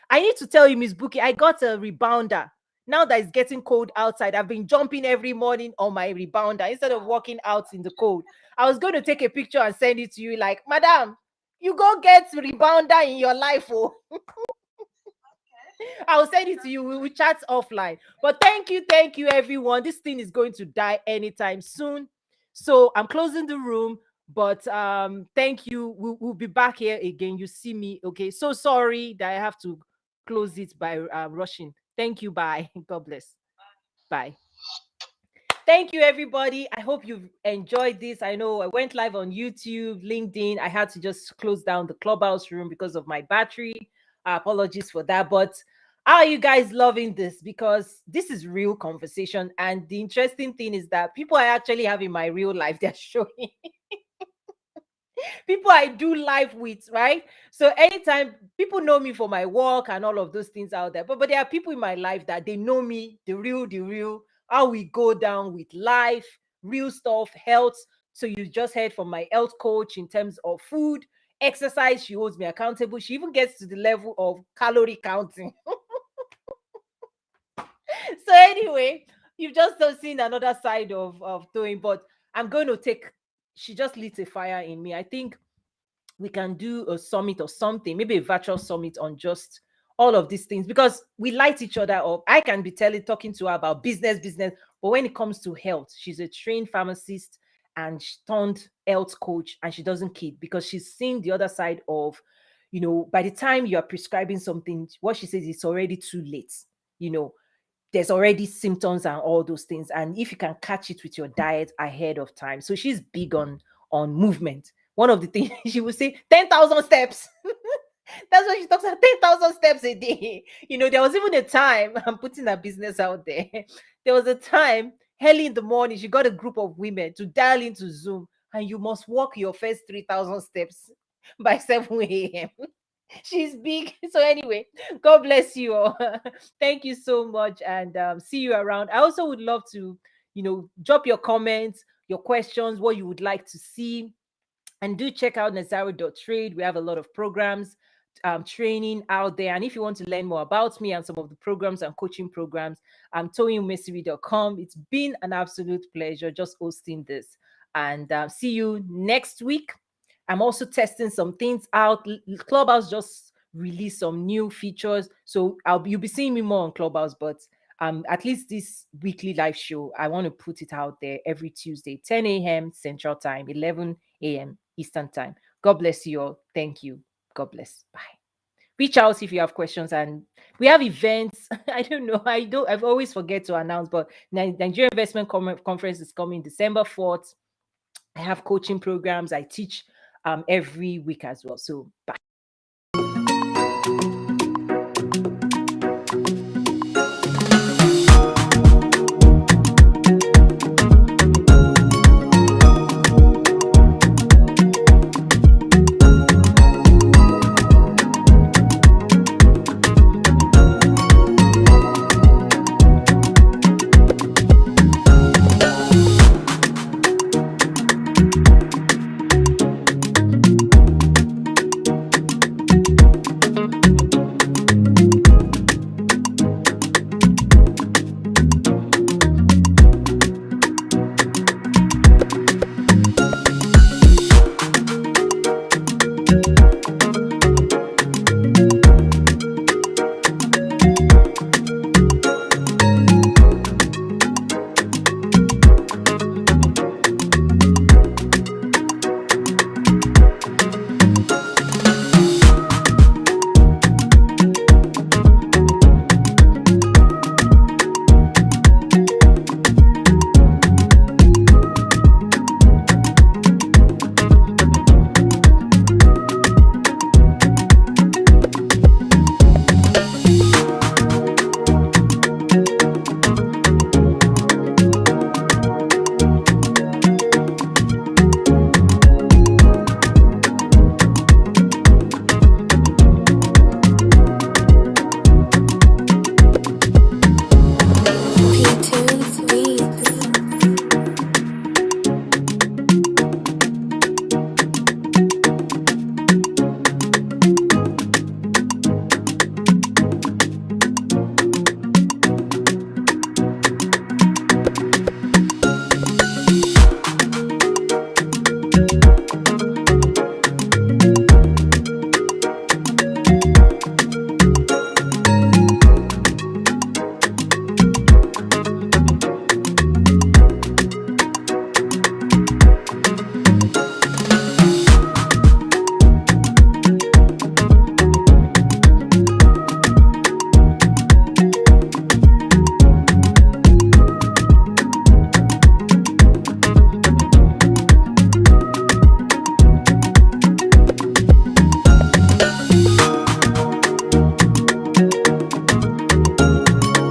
I need to tell you, Miss Buki, I got a rebounder. Now that it's getting cold outside, I've been jumping every morning on my rebounder instead of walking out in the cold. I was going to take a picture and send it to you like, Madam, you go get rebounder in your life. Oh. I'll send it to you. We will chat offline. But thank you, everyone. This thing is going to die anytime soon. So I'm closing the room. But thank you. We'll be back here again. You see me. Okay. So sorry that I have to close it by rushing. Thank you. Bye. God bless. Bye. Thank you, everybody. I hope you've enjoyed this. I know I went live on YouTube, LinkedIn. I had to just close down the Clubhouse room because of my battery. Apologies for that. But are you guys loving this? Because this is real conversation. And the interesting thing is that people I actually have in my real life, they're showing people I do life with, right? So anytime people know me for my work and all of those things out there, but there are people in my life that they know me, the real, how we go down with life, real stuff, health. So you just heard from my health coach in terms of food, exercise. She holds me accountable. She even gets to the level of calorie counting. So anyway, you've just seen another side of doing, but I'm going to take, she just lit a fire in me. I think we can do a summit or something, maybe a virtual summit on just all of these things, because we light each other up. I can be talking to her about business, but when it comes to health, she's a trained pharmacist and she turned health coach, and she doesn't kid because she's seen the other side of, by the time you are prescribing something, what she says, it's already too late. You know, there's already symptoms and all those things, and if you can catch it with your diet ahead of time. So she's big on movement. One of the things she would say, 10,000 steps. That's why she talks about 10,000 steps a day. There was even a time, I'm putting her business out there. There was a time early in the morning, she got a group of women to dial into Zoom, and you must walk your first 3,000 steps by 7 a.m. She's big. So anyway, God bless you all. Thank you so much, and see you around. I also would love to, drop your comments, your questions, what you would like to see, and do check out Trade. We have a lot of programs, training out there. And if you want to learn more about me and some of the programs and coaching programs, toyinmesiri.com. It's been an absolute pleasure just hosting this. And see you next week. I'm also testing some things out. Clubhouse just released some new features, so you'll be seeing me more on Clubhouse. But at least this weekly live show, I want to put it out there every Tuesday, 10 a.m. Central Time, 11 a.m. Eastern Time. God bless you all. Thank you. God bless. Bye. Reach out if you have questions, and we have events. I don't know. I've always forget to announce, but Nigeria Investment Conference is coming December 4th. I have coaching programs. I teach every week as well. So bye.